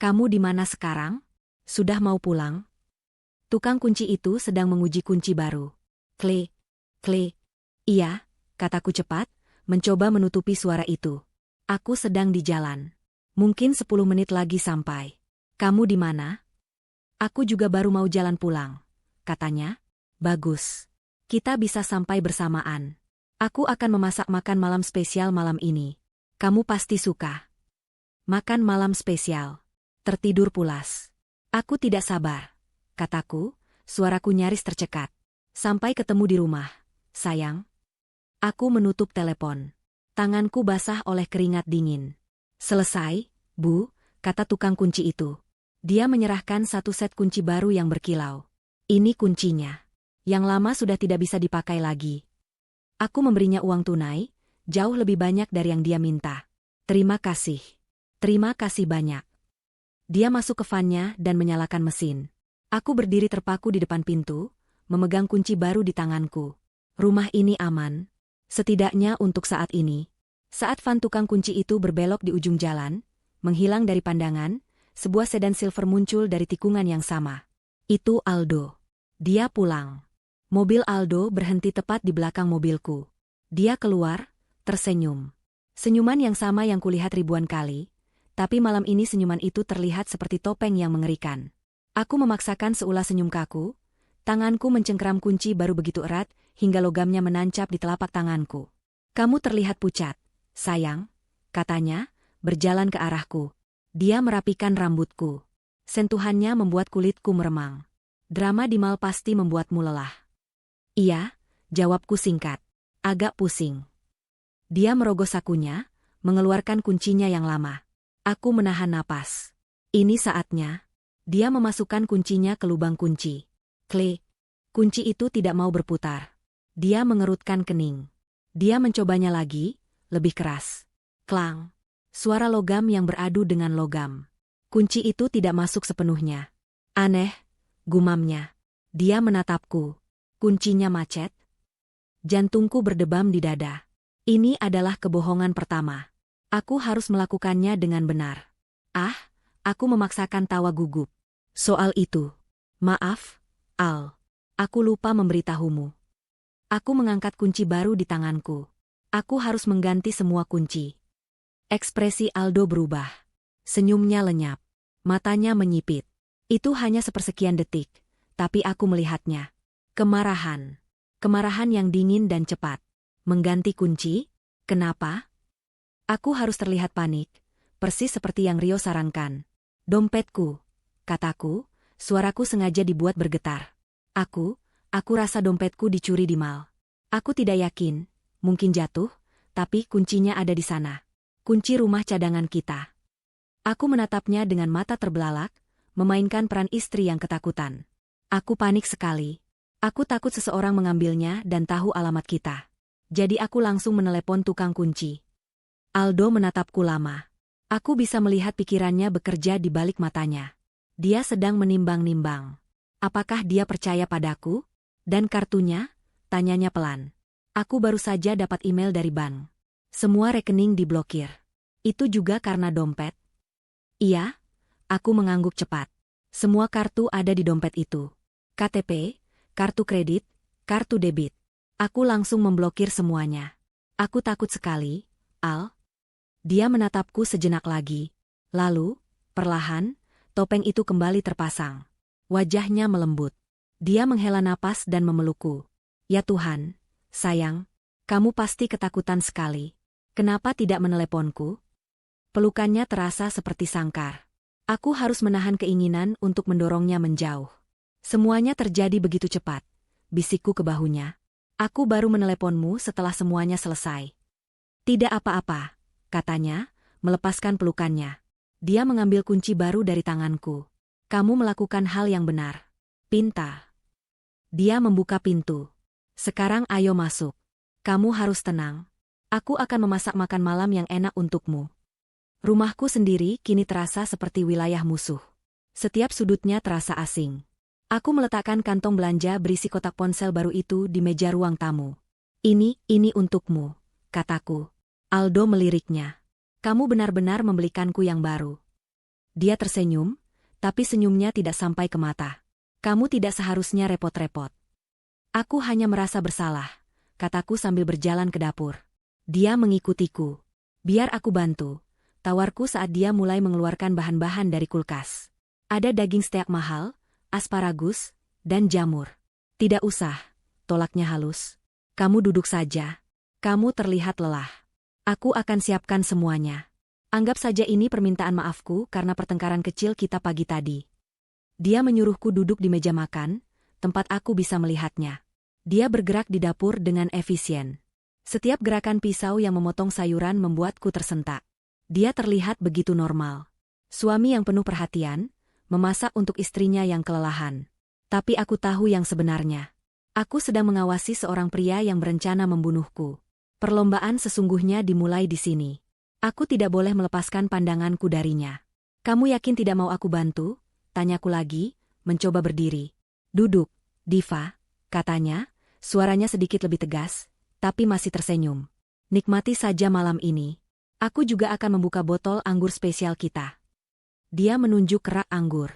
Kamu di mana sekarang? Sudah mau pulang? Tukang kunci itu sedang menguji kunci baru. Klik, klik. Iya, kataku cepat, mencoba menutupi suara itu. Aku sedang di jalan. Mungkin 10 menit lagi sampai. Kamu di mana? Aku juga baru mau jalan pulang. Katanya, bagus. Kita bisa sampai bersamaan. Aku akan memasak makan malam spesial malam ini. Kamu pasti suka. Makan malam spesial. Tertidur pulas. Aku tidak sabar. Kataku, suaraku nyaris tercekat. Sampai ketemu di rumah, sayang. Aku menutup telepon. Tanganku basah oleh keringat dingin. Selesai, Bu, kata tukang kunci itu. Dia menyerahkan satu set kunci baru yang berkilau. Ini kuncinya. Yang lama sudah tidak bisa dipakai lagi. Aku memberinya uang tunai, jauh lebih banyak dari yang dia minta. Terima kasih. Terima kasih banyak. Dia masuk ke vannya dan menyalakan mesin. Aku berdiri terpaku di depan pintu, memegang kunci baru di tanganku. Rumah ini aman. Setidaknya untuk saat ini. Saat van tukang kunci itu berbelok di ujung jalan, menghilang dari pandangan, sebuah sedan silver muncul dari tikungan yang sama. Itu Aldo. Dia pulang. Mobil Aldo berhenti tepat di belakang mobilku. Dia keluar, tersenyum. Senyuman yang sama yang kulihat ribuan kali, tapi malam ini senyuman itu terlihat seperti topeng yang mengerikan. Aku memaksakan seulas senyum kaku, tanganku mencengkeram kunci baru begitu erat, hingga logamnya menancap di telapak tanganku. Kamu terlihat pucat, sayang, katanya, berjalan ke arahku. Dia merapikan rambutku. Sentuhannya membuat kulitku meremang. Drama di mal pasti membuatmu lelah. Iya, jawabku singkat. Agak pusing. Dia merogoh sakunya, mengeluarkan kuncinya yang lama. Aku menahan napas. Ini saatnya. Dia memasukkan kuncinya ke lubang kunci. Klik. Kunci itu tidak mau berputar. Dia mengerutkan kening. Dia mencobanya lagi, lebih keras. Klang. Suara logam yang beradu dengan logam. Kunci itu tidak masuk sepenuhnya. Aneh, gumamnya. Dia menatapku. Kuncinya macet. Jantungku berdebam di dada. Ini adalah kebohongan pertama. Aku harus melakukannya dengan benar. Ah, Aku memaksakan tawa gugup. Soal itu. Maaf, Al. Aku lupa memberitahumu. Aku mengangkat kunci baru di tanganku. Aku harus mengganti semua kunci. Ekspresi Aldo berubah. Senyumnya lenyap. Matanya menyipit. Itu hanya sepersekian detik, tapi aku melihatnya. Kemarahan. Kemarahan yang dingin dan cepat. Mengganti kunci? Kenapa? Aku harus terlihat panik, persis seperti yang Rio sarankan. Dompetku, kataku, suaraku sengaja dibuat bergetar. Aku rasa dompetku dicuri di mal. Aku tidak yakin, mungkin jatuh, tapi kuncinya ada di sana. Kunci rumah cadangan kita. Aku menatapnya dengan mata terbelalak, memainkan peran istri yang ketakutan. Aku panik sekali. Aku takut seseorang mengambilnya dan tahu alamat kita. Jadi aku langsung menelepon tukang kunci. Aldo menatapku lama. Aku bisa melihat pikirannya bekerja di balik matanya. Dia sedang menimbang-nimbang. Apakah dia percaya padaku? Dan kartunya? Tanyanya pelan. Aku baru saja dapat email dari bank. Semua rekening diblokir. Itu juga karena dompet? Iya, aku mengangguk cepat. Semua kartu ada di dompet itu. KTP, kartu kredit, kartu debit. Aku langsung memblokir semuanya. Aku takut sekali, Al. Dia menatapku sejenak lagi. Lalu, perlahan, topeng itu kembali terpasang. Wajahnya melembut. Dia menghela napas dan memelukku. Ya Tuhan, sayang, kamu pasti ketakutan sekali. Kenapa tidak meneleponku? Pelukannya terasa seperti sangkar. Aku harus menahan keinginan untuk mendorongnya menjauh. Semuanya terjadi begitu cepat, bisikku ke bahunya. Aku baru meneleponmu setelah semuanya selesai. Tidak apa-apa, katanya, melepaskan pelukannya. Dia mengambil kunci baru dari tanganku. Kamu melakukan hal yang benar. Pintar. Dia membuka pintu. Sekarang ayo masuk. Kamu harus tenang. Aku akan memasak makan malam yang enak untukmu. Rumahku sendiri kini terasa seperti wilayah musuh. Setiap sudutnya terasa asing. Aku meletakkan kantong belanja berisi kotak ponsel baru itu di meja ruang tamu. Ini untukmu, kataku. Aldo meliriknya. Kamu benar-benar membelikanku yang baru. Dia tersenyum, tapi senyumnya tidak sampai ke mata. Kamu tidak seharusnya repot-repot. Aku hanya merasa bersalah, kataku sambil berjalan ke dapur. Dia mengikutiku. Biar aku bantu, tawarku saat dia mulai mengeluarkan bahan-bahan dari kulkas. Ada daging steak mahal, asparagus, dan jamur. Tidak usah, tolaknya halus. Kamu duduk saja. Kamu terlihat lelah. Aku akan siapkan semuanya. Anggap saja ini permintaan maafku karena pertengkaran kecil kita pagi tadi. Dia menyuruhku duduk di meja makan, tempat aku bisa melihatnya. Dia bergerak di dapur dengan efisien. Setiap gerakan pisau yang memotong sayuran membuatku tersentak. Dia terlihat begitu normal. Suami yang penuh perhatian, memasak untuk istrinya yang kelelahan. Tapi aku tahu yang sebenarnya. Aku sedang mengawasi seorang pria yang berencana membunuhku. Perlombaan sesungguhnya dimulai di sini. Aku tidak boleh melepaskan pandanganku darinya. Kamu yakin tidak mau aku bantu? Tanyaku lagi, mencoba berdiri. Duduk, Diva, katanya, suaranya sedikit lebih tegas, tapi masih tersenyum. Nikmati saja malam ini. Aku juga akan membuka botol anggur spesial kita. Dia menunjuk kerak anggur.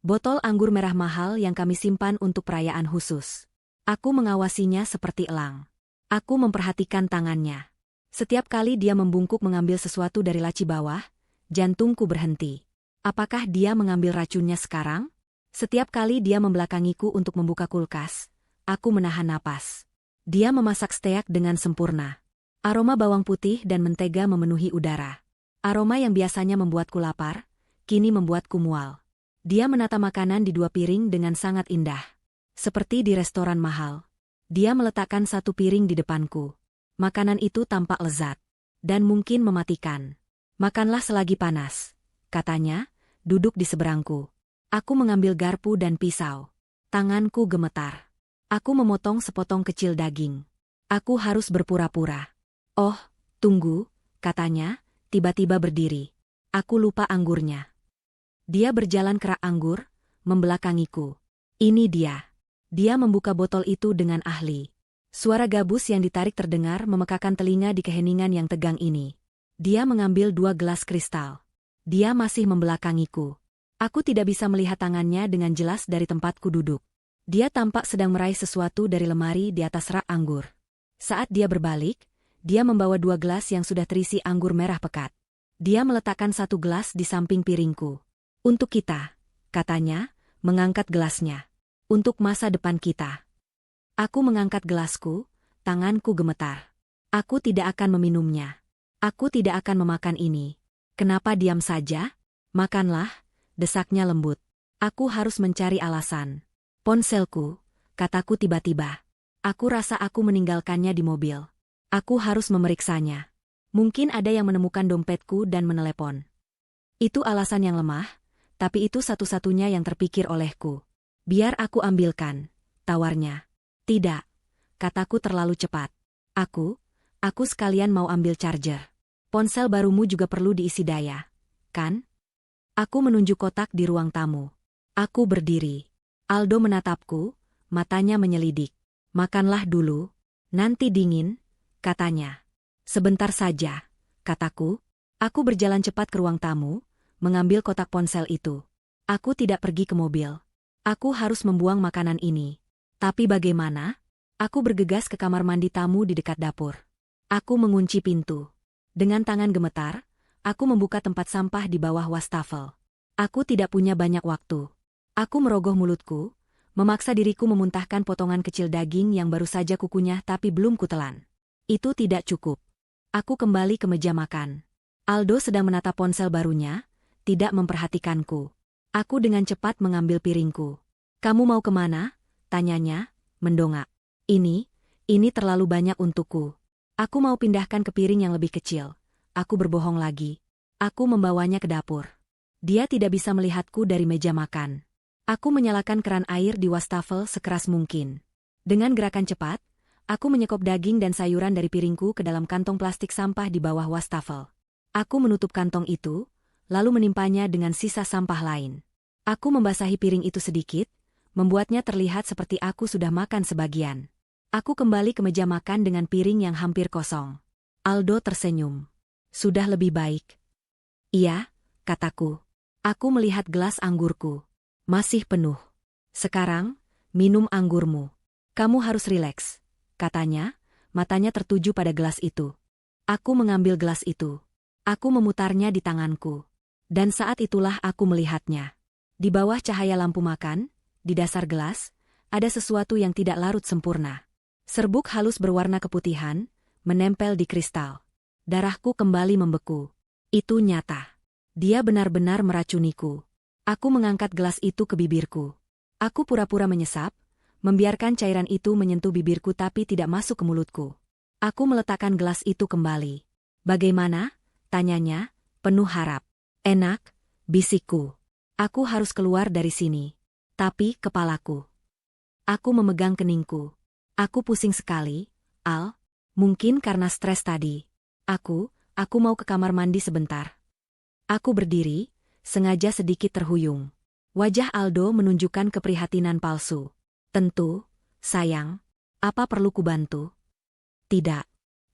Botol anggur merah mahal yang kami simpan untuk perayaan khusus. Aku mengawasinya seperti elang. Aku memperhatikan tangannya. Setiap kali dia membungkuk mengambil sesuatu dari laci bawah, jantungku berhenti. Apakah dia mengambil racunnya sekarang? Setiap kali dia membelakangiku untuk membuka kulkas, aku menahan napas. Dia memasak steak dengan sempurna. Aroma bawang putih dan mentega memenuhi udara. Aroma yang biasanya membuatku lapar, kini membuatku mual. Dia menata makanan di 2 piring dengan sangat indah. Seperti di restoran mahal. Dia meletakkan 1 piring di depanku. Makanan itu tampak lezat. Dan mungkin mematikan. Makanlah selagi panas, katanya, duduk di seberangku. Aku mengambil garpu dan pisau. Tanganku gemetar. Aku memotong sepotong kecil daging. Aku harus berpura-pura. Oh, tunggu, katanya, tiba-tiba berdiri. Aku lupa anggurnya. Dia berjalan ke rak anggur, membelakangiku. Ini dia. Dia membuka botol itu dengan ahli. Suara gabus yang ditarik terdengar memekakan telinga di keheningan yang tegang ini. Dia mengambil 2 gelas kristal. Dia masih membelakangiku. Aku tidak bisa melihat tangannya dengan jelas dari tempatku duduk. Dia tampak sedang meraih sesuatu dari lemari di atas rak anggur. Saat dia berbalik, dia membawa 2 gelas yang sudah terisi anggur merah pekat. Dia meletakkan 1 gelas di samping piringku. Untuk kita, katanya, mengangkat gelasnya. Untuk masa depan kita. Aku mengangkat gelasku, tanganku gemetar. Aku tidak akan meminumnya. Aku tidak akan memakan ini. Kenapa diam saja? Makanlah, desaknya lembut. Aku harus mencari alasan. Ponselku, kataku tiba-tiba. Aku rasa aku meninggalkannya di mobil. Aku harus memeriksanya. Mungkin ada yang menemukan dompetku dan menelepon. Itu alasan yang lemah, tapi itu satu-satunya yang terpikir olehku. Biar aku ambilkan, tawarnya. Tidak, kataku terlalu cepat. Aku sekalian mau ambil charger. Ponsel barumu juga perlu diisi daya, kan? Aku menunjuk kotak di ruang tamu. Aku berdiri. Aldo menatapku, matanya menyelidik. Makanlah dulu, nanti dingin, katanya. Sebentar saja, kataku. Aku berjalan cepat ke ruang tamu, mengambil kotak ponsel itu. Aku tidak pergi ke mobil. Aku harus membuang makanan ini. Tapi bagaimana? Aku bergegas ke kamar mandi tamu di dekat dapur. Aku mengunci pintu. Dengan tangan gemetar, aku membuka tempat sampah di bawah wastafel. Aku tidak punya banyak waktu. Aku merogoh mulutku, memaksa diriku memuntahkan potongan kecil daging yang baru saja kukunyah tapi belum kutelan. Itu tidak cukup. Aku kembali ke meja makan. Aldo sedang menatap ponsel barunya, tidak memperhatikanku. Aku dengan cepat mengambil piringku. Kamu mau kemana? Tanyanya, mendongak. Ini terlalu banyak untukku. Aku mau pindahkan ke piring yang lebih kecil. Aku berbohong lagi. Aku membawanya ke dapur. Dia tidak bisa melihatku dari meja makan. Aku menyalakan keran air di wastafel sekeras mungkin. Dengan gerakan cepat, aku menyekop daging dan sayuran dari piringku ke dalam kantong plastik sampah di bawah wastafel. Aku menutup kantong itu, lalu menimpanya dengan sisa sampah lain. Aku membasahi piring itu sedikit, membuatnya terlihat seperti aku sudah makan sebagian. Aku kembali ke meja makan dengan piring yang hampir kosong. Aldo tersenyum. Sudah lebih baik. Iya, kataku. Aku melihat gelas anggurku. Masih penuh. Sekarang, minum anggurmu. Kamu harus rileks, katanya, matanya tertuju pada gelas itu. Aku mengambil gelas itu. Aku memutarnya di tanganku. Dan saat itulah aku melihatnya. Di bawah cahaya lampu makan, di dasar gelas, ada sesuatu yang tidak larut sempurna. Serbuk halus berwarna keputihan, menempel di kristal. Darahku kembali membeku. Itu nyata. Dia benar-benar meracuniku. Aku mengangkat gelas itu ke bibirku. Aku pura-pura menyesap, membiarkan cairan itu menyentuh bibirku tapi tidak masuk ke mulutku. Aku meletakkan gelas itu kembali. Bagaimana? Tanyanya, penuh harap. Enak, bisikku. Aku harus keluar dari sini. Tapi kepalaku. Aku memegang keningku. Aku pusing sekali, Al. Mungkin karena stres tadi. Aku mau ke kamar mandi sebentar. Aku berdiri, sengaja sedikit terhuyung. Wajah Aldo menunjukkan keprihatinan palsu. Tentu, sayang. Apa perlu kubantu? Tidak.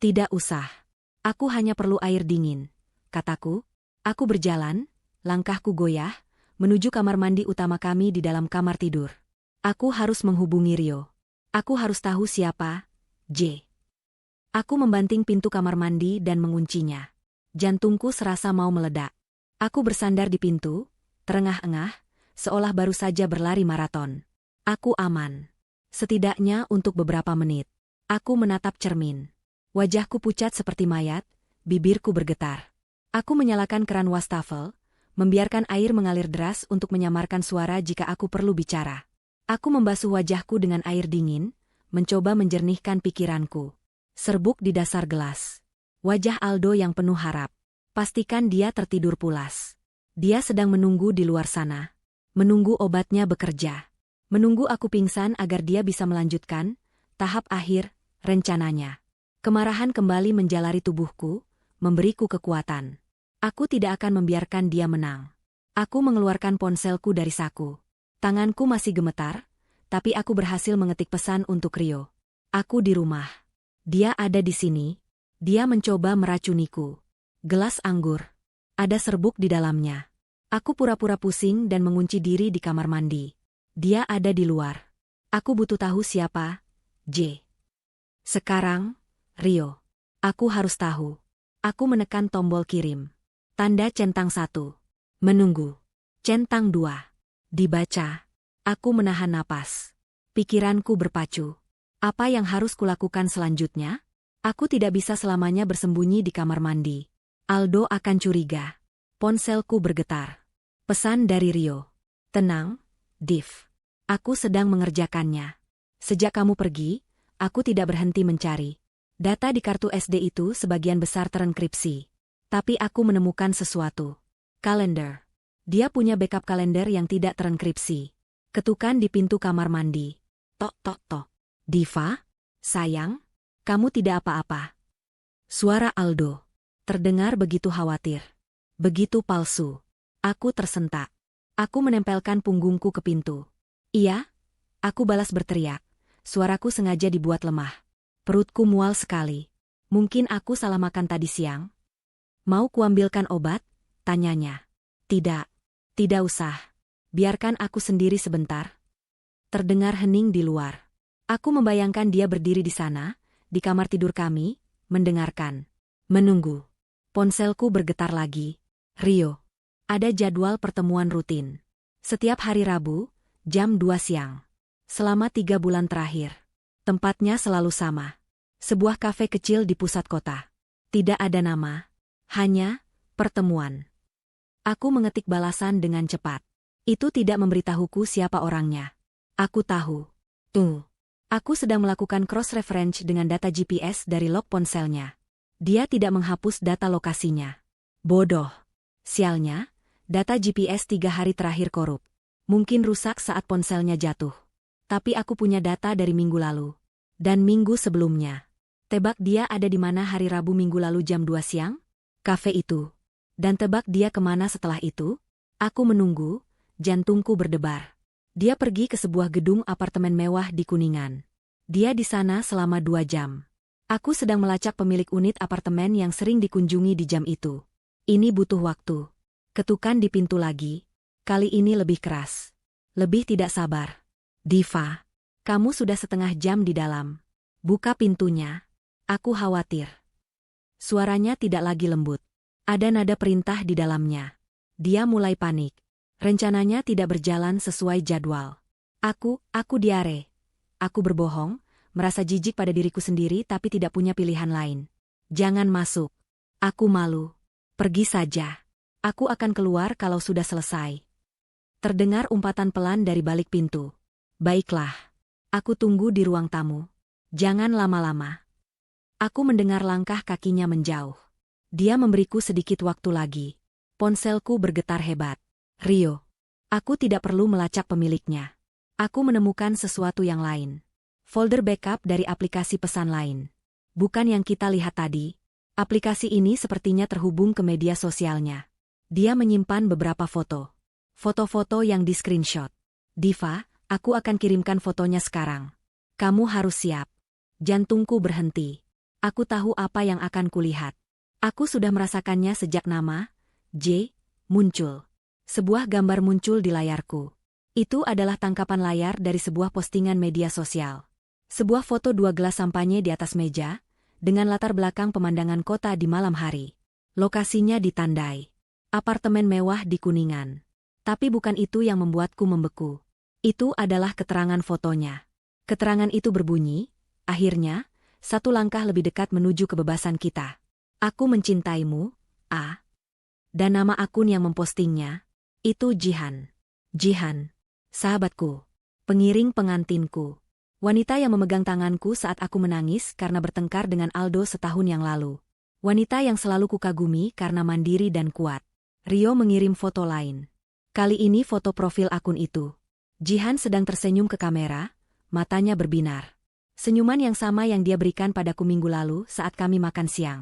Tidak usah. Aku hanya perlu air dingin, kataku. Aku berjalan, langkahku goyah, menuju kamar mandi utama kami di dalam kamar tidur. Aku harus menghubungi Rio. Aku harus tahu siapa, J. Aku membanting pintu kamar mandi dan menguncinya. Jantungku serasa mau meledak. Aku bersandar di pintu, terengah-engah, seolah baru saja berlari maraton. Aku aman. Setidaknya untuk beberapa menit. Aku menatap cermin. Wajahku pucat seperti mayat, bibirku bergetar. Aku menyalakan keran wastafel, membiarkan air mengalir deras untuk menyamarkan suara jika aku perlu bicara. Aku membasuh wajahku dengan air dingin, mencoba menjernihkan pikiranku. Serbuk di dasar gelas. Wajah Aldo yang penuh harap. Pastikan dia tertidur pulas. Dia sedang menunggu di luar sana. Menunggu obatnya bekerja. Menunggu aku pingsan agar dia bisa melanjutkan tahap akhir rencananya. Kemarahan kembali menjalari tubuhku, memberiku kekuatan. Aku tidak akan membiarkan dia menang. Aku mengeluarkan ponselku dari saku. Tanganku masih gemetar, tapi aku berhasil mengetik pesan untuk Rio. Aku di rumah. Dia ada di sini. Dia mencoba meracuniku. Gelas anggur. Ada serbuk di dalamnya. Aku pura-pura pusing dan mengunci diri di kamar mandi. Dia ada di luar. Aku butuh tahu siapa, J. Sekarang, Rio. Aku harus tahu. Aku menekan tombol kirim. Tanda centang 1. Menunggu. Centang 2. Dibaca. Aku menahan napas. Pikiranku berpacu. Apa yang harus kulakukan selanjutnya? Aku tidak bisa selamanya bersembunyi di kamar mandi. Aldo akan curiga. Ponselku bergetar. Pesan dari Rio. Tenang, Div. Aku sedang mengerjakannya. Sejak kamu pergi, aku tidak berhenti mencari. Data di kartu SD itu sebagian besar terenkripsi. Tapi aku menemukan sesuatu. Kalender. Dia punya backup kalender yang tidak terenkripsi. Ketukan di pintu kamar mandi. Tok tok tok. Diva? Sayang? Kamu tidak apa-apa. Suara Aldo. Terdengar begitu khawatir. Begitu palsu. Aku tersentak. Aku menempelkan punggungku ke pintu. Iya? Aku balas berteriak. Suaraku sengaja dibuat lemah. Perutku mual sekali. Mungkin aku salah makan tadi siang? Mau kuambilkan obat? Tanyanya. Tidak. Tidak usah. Biarkan aku sendiri sebentar. Terdengar hening di luar. Aku membayangkan dia berdiri di sana, di kamar tidur kami, mendengarkan. Menunggu. Ponselku bergetar lagi. Rio. Ada jadwal pertemuan rutin. Setiap hari Rabu, jam 2 siang. Selama 3 bulan terakhir. Tempatnya selalu sama. Sebuah kafe kecil di pusat kota. Tidak ada nama. Hanya, pertemuan. Aku mengetik balasan dengan cepat. Itu tidak memberitahuku siapa orangnya. Aku tahu. Tuh. Aku sedang melakukan cross-reference dengan data GPS dari log ponselnya. Dia tidak menghapus data lokasinya. Bodoh. Sialnya, data GPS 3 hari terakhir korup. Mungkin rusak saat ponselnya jatuh. Tapi aku punya data dari minggu lalu. Dan minggu sebelumnya. Tebak dia ada di mana hari Rabu minggu lalu jam 2 siang? Kafe itu. Dan tebak dia kemana setelah itu? Aku menunggu, jantungku berdebar. Dia pergi ke sebuah gedung apartemen mewah di Kuningan. Dia di sana selama 2 jam. Aku sedang melacak pemilik unit apartemen yang sering dikunjungi di jam itu. Ini butuh waktu. Ketukan di pintu lagi. Kali ini lebih keras. Lebih tidak sabar. Diva, kamu sudah setengah jam di dalam. Buka pintunya. Aku khawatir. Suaranya tidak lagi lembut. Ada nada perintah di dalamnya. Dia mulai panik. Rencananya tidak berjalan sesuai jadwal. Aku diare. Aku berbohong, merasa jijik pada diriku sendiri tapi tidak punya pilihan lain. Jangan masuk. Aku malu. Pergi saja. Aku akan keluar kalau sudah selesai. Terdengar umpatan pelan dari balik pintu. Baiklah. Aku tunggu di ruang tamu. Jangan lama-lama. Aku mendengar langkah kakinya menjauh. Dia memberiku sedikit waktu lagi. Ponselku bergetar hebat. Rio. Aku tidak perlu melacak pemiliknya. Aku menemukan sesuatu yang lain. Folder backup dari aplikasi pesan lain. Bukan yang kita lihat tadi. Aplikasi ini sepertinya terhubung ke media sosialnya. Dia menyimpan beberapa foto. Foto-foto yang di-screenshot. Diva, aku akan kirimkan fotonya sekarang. Kamu harus siap. Jantungku berhenti. Aku tahu apa yang akan kulihat. Aku sudah merasakannya sejak nama, J, muncul. Sebuah gambar muncul di layarku. Itu adalah tangkapan layar dari sebuah postingan media sosial. Sebuah foto 2 gelas sampanye di atas meja, dengan latar belakang pemandangan kota di malam hari. Lokasinya ditandai. Apartemen mewah di Kuningan. Tapi bukan itu yang membuatku membeku. Itu adalah keterangan fotonya. Keterangan itu berbunyi, akhirnya, 1 langkah lebih dekat menuju kebebasan kita. Aku mencintaimu, A. Dan nama akun yang mempostingnya, itu Jihan. Jihan. Sahabatku. Pengiring pengantinku. Wanita yang memegang tanganku saat aku menangis karena bertengkar dengan Aldo setahun yang lalu. Wanita yang selalu kukagumi karena mandiri dan kuat. Rio mengirim foto lain. Kali ini foto profil akun itu. Jihan sedang tersenyum ke kamera, matanya berbinar. Senyuman yang sama yang dia berikan padaku minggu lalu saat kami makan siang.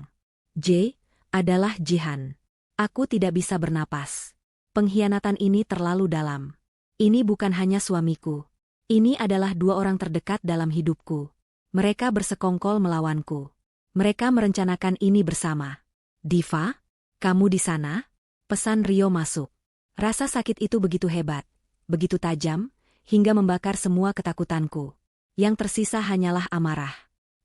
J, adalah Jihan. Aku tidak bisa bernapas. Pengkhianatan ini terlalu dalam. Ini bukan hanya suamiku. Ini adalah 2 orang terdekat dalam hidupku. Mereka bersekongkol melawanku. Mereka merencanakan ini bersama. Diva, kamu di sana? Pesan Rio masuk. Rasa sakit itu begitu hebat, begitu tajam, hingga membakar semua ketakutanku. Yang tersisa hanyalah amarah.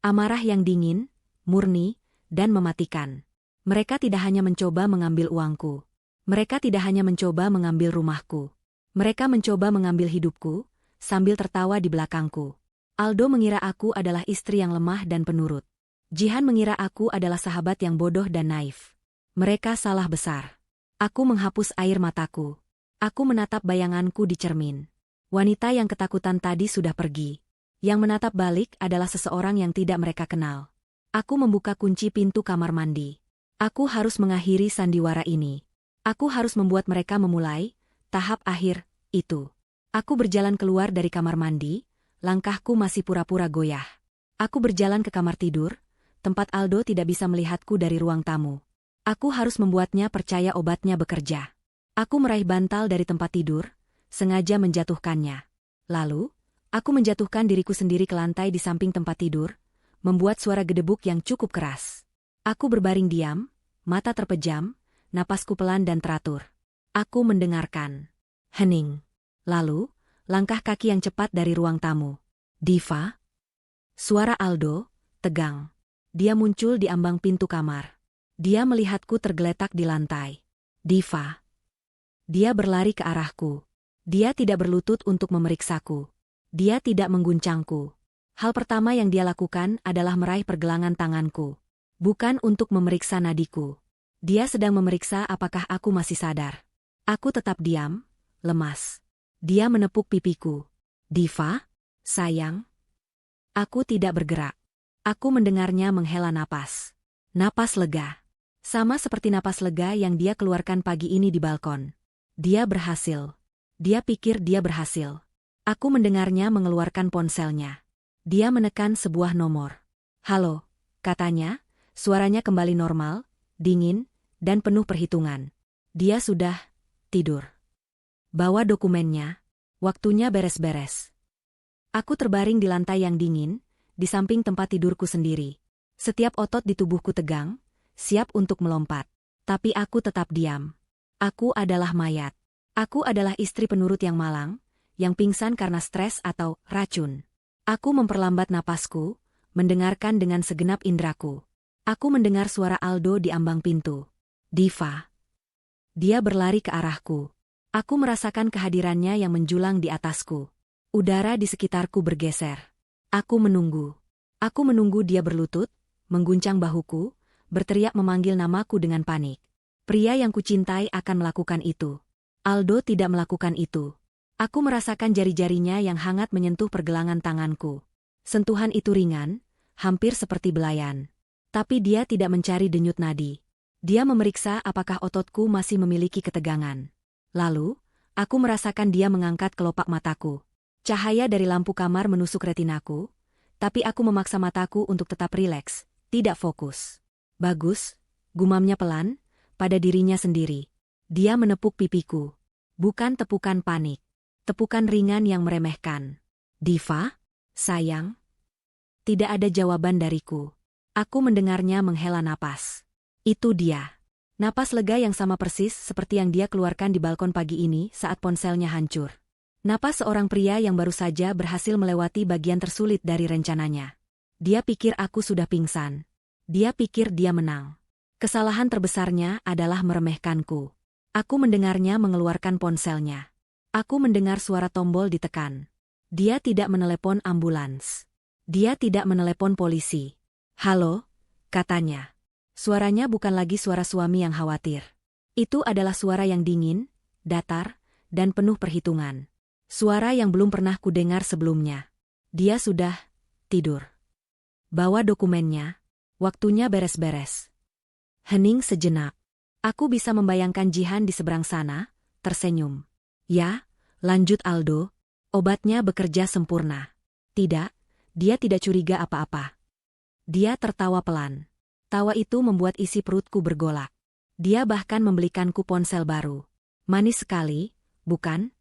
Amarah yang dingin, murni, dan mematikan. Mereka tidak hanya mencoba mengambil uangku. Mereka tidak hanya mencoba mengambil rumahku. Mereka mencoba mengambil hidupku, sambil tertawa di belakangku. Aldo mengira aku adalah istri yang lemah dan penurut. Jihan mengira aku adalah sahabat yang bodoh dan naif. Mereka salah besar. Aku menghapus air mataku. Aku menatap bayanganku di cermin. Wanita yang ketakutan tadi sudah pergi. Yang menatap balik adalah seseorang yang tidak mereka kenal. Aku membuka kunci pintu kamar mandi. Aku harus mengakhiri sandiwara ini. Aku harus membuat mereka memulai tahap akhir itu. Aku berjalan keluar dari kamar mandi, langkahku masih pura-pura goyah. Aku berjalan ke kamar tidur, tempat Aldo tidak bisa melihatku dari ruang tamu. Aku harus membuatnya percaya obatnya bekerja. Aku meraih bantal dari tempat tidur, sengaja menjatuhkannya. Lalu, aku menjatuhkan diriku sendiri ke lantai di samping tempat tidur, membuat suara gedebuk yang cukup keras. Aku berbaring diam, mata terpejam, napasku pelan dan teratur. Aku mendengarkan. Hening. Lalu, langkah kaki yang cepat dari ruang tamu. Diva? Suara Aldo, tegang. Dia muncul di ambang pintu kamar. Dia melihatku tergeletak di lantai. Diva. Dia berlari ke arahku. Dia tidak berlutut untuk memeriksaku. Dia tidak mengguncangku. Hal pertama yang dia lakukan adalah meraih pergelangan tanganku. Bukan untuk memeriksa nadiku. Dia sedang memeriksa apakah aku masih sadar. Aku tetap diam, lemas. Dia menepuk pipiku. Diva? Sayang? Aku tidak bergerak. Aku mendengarnya menghela napas. Napas lega. Sama seperti napas lega yang dia keluarkan pagi ini di balkon. Dia berhasil. Dia pikir dia berhasil. Aku mendengarnya mengeluarkan ponselnya. Dia menekan sebuah nomor. Halo, katanya, suaranya kembali normal, dingin, dan penuh perhitungan. Dia sudah tidur. Bawa dokumennya. Waktunya beres-beres. Aku terbaring di lantai yang dingin, di samping tempat tidurku sendiri. Setiap otot di tubuhku tegang, siap untuk melompat. Tapi aku tetap diam. Aku adalah mayat. Aku adalah istri penurut yang malang, yang pingsan karena stres atau racun. Aku memperlambat napasku, mendengarkan dengan segenap indraku. Aku mendengar suara Aldo di ambang pintu. Diva. Dia berlari ke arahku. Aku merasakan kehadirannya yang menjulang di atasku. Udara di sekitarku bergeser. Aku menunggu. Aku menunggu dia berlutut, mengguncang bahuku, berteriak memanggil namaku dengan panik. Pria yang kucintai akan melakukan itu. Aldo tidak melakukan itu. Aku merasakan jari-jarinya yang hangat menyentuh pergelangan tanganku. Sentuhan itu ringan, hampir seperti belayan. Tapi dia tidak mencari denyut nadi. Dia memeriksa apakah ototku masih memiliki ketegangan. Lalu, aku merasakan dia mengangkat kelopak mataku. Cahaya dari lampu kamar menusuk retinaku, tapi aku memaksa mataku untuk tetap rileks, tidak fokus. Bagus, gumamnya pelan, pada dirinya sendiri. Dia menepuk pipiku. Bukan tepukan panik. Tepukan ringan yang meremehkan. Diva? Sayang? Tidak ada jawaban dariku. Aku mendengarnya menghela napas. Itu dia. Napas lega yang sama persis seperti yang dia keluarkan di balkon pagi ini saat ponselnya hancur. Napas seorang pria yang baru saja berhasil melewati bagian tersulit dari rencananya. Dia pikir aku sudah pingsan. Dia pikir dia menang. Kesalahan terbesarnya adalah meremehkanku. Aku mendengarnya mengeluarkan ponselnya. Aku mendengar suara tombol ditekan. Dia tidak menelepon ambulans. Dia tidak menelepon polisi. Halo, katanya. Suaranya bukan lagi suara suami yang khawatir. Itu adalah suara yang dingin, datar, dan penuh perhitungan. Suara yang belum pernah kudengar sebelumnya. Dia sudah tidur. Bawa dokumennya. Waktunya beres-beres. Hening sejenak. Aku bisa membayangkan Jihan di seberang sana, tersenyum. Ya, lanjut Aldo. Obatnya bekerja sempurna. Tidak, dia tidak curiga apa-apa. Dia tertawa pelan. Tawa itu membuat isi perutku bergolak. Dia bahkan membelikanku ponsel baru. Manis sekali, bukan?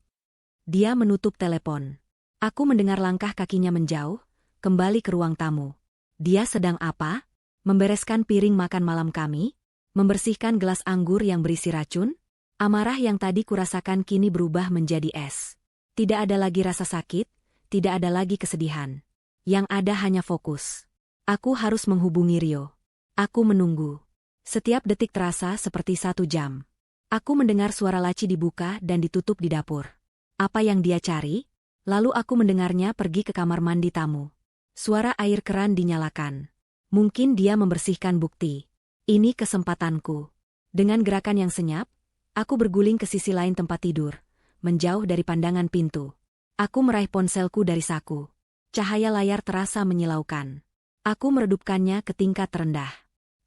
Dia menutup telepon. Aku mendengar langkah kakinya menjauh, kembali ke ruang tamu. Dia sedang apa? Membereskan piring makan malam kami? Membersihkan gelas anggur yang berisi racun? Amarah yang tadi kurasakan kini berubah menjadi es. Tidak ada lagi rasa sakit, tidak ada lagi kesedihan. Yang ada hanya fokus. Aku harus menghubungi Rio. Aku menunggu. Setiap detik terasa seperti 1 jam. Aku mendengar suara laci dibuka dan ditutup di dapur. Apa yang dia cari? Lalu aku mendengarnya pergi ke kamar mandi tamu. Suara air keran dinyalakan. Mungkin dia membersihkan bukti. Ini kesempatanku. Dengan gerakan yang senyap, aku berguling ke sisi lain tempat tidur, menjauh dari pandangan pintu. Aku meraih ponselku dari saku. Cahaya layar terasa menyilaukan. Aku meredupkannya ke tingkat terendah.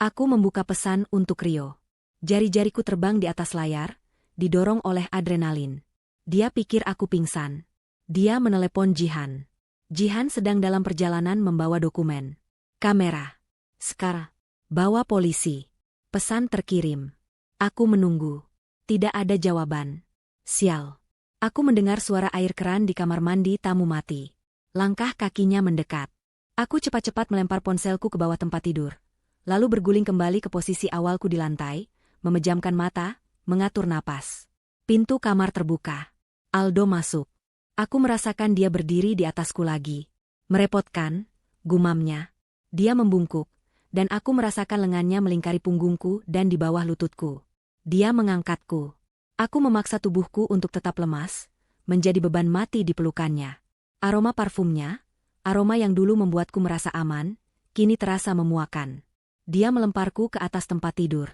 Aku membuka pesan untuk Rio. Jari-jariku terbang di atas layar, didorong oleh adrenalin. Dia pikir aku pingsan. Dia menelepon Jihan. Jihan sedang dalam perjalanan membawa dokumen. Kamera. Sekarang. Bawa polisi. Pesan terkirim. Aku menunggu. Tidak ada jawaban. Sial. Aku mendengar suara air keran di kamar mandi tamu mati. Langkah kakinya mendekat. Aku cepat-cepat melempar ponselku ke bawah tempat tidur. Lalu berguling kembali ke posisi awalku di lantai, memejamkan mata, mengatur napas. Pintu kamar terbuka. Aldo masuk. Aku merasakan dia berdiri di atasku lagi. Merepotkan, gumamnya. Dia membungkuk, dan aku merasakan lengannya melingkari punggungku dan di bawah lututku. Dia mengangkatku. Aku memaksa tubuhku untuk tetap lemas, menjadi beban mati di pelukannya. Aroma parfumnya, aroma yang dulu membuatku merasa aman, kini terasa memuakan. Dia melemparku ke atas tempat tidur.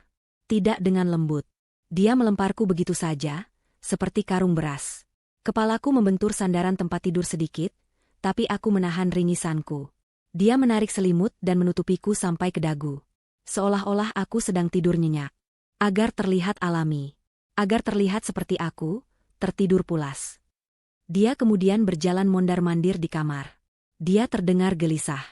Tidak dengan lembut. Dia melemparku begitu saja, seperti karung beras. Kepalaku membentur sandaran tempat tidur sedikit, tapi aku menahan ringisanku. Dia menarik selimut dan menutupiku sampai ke dagu. Seolah-olah aku sedang tidur nyenyak. Agar terlihat alami. Agar terlihat seperti aku, tertidur pulas. Dia kemudian berjalan mondar-mandir di kamar. Dia terdengar gelisah.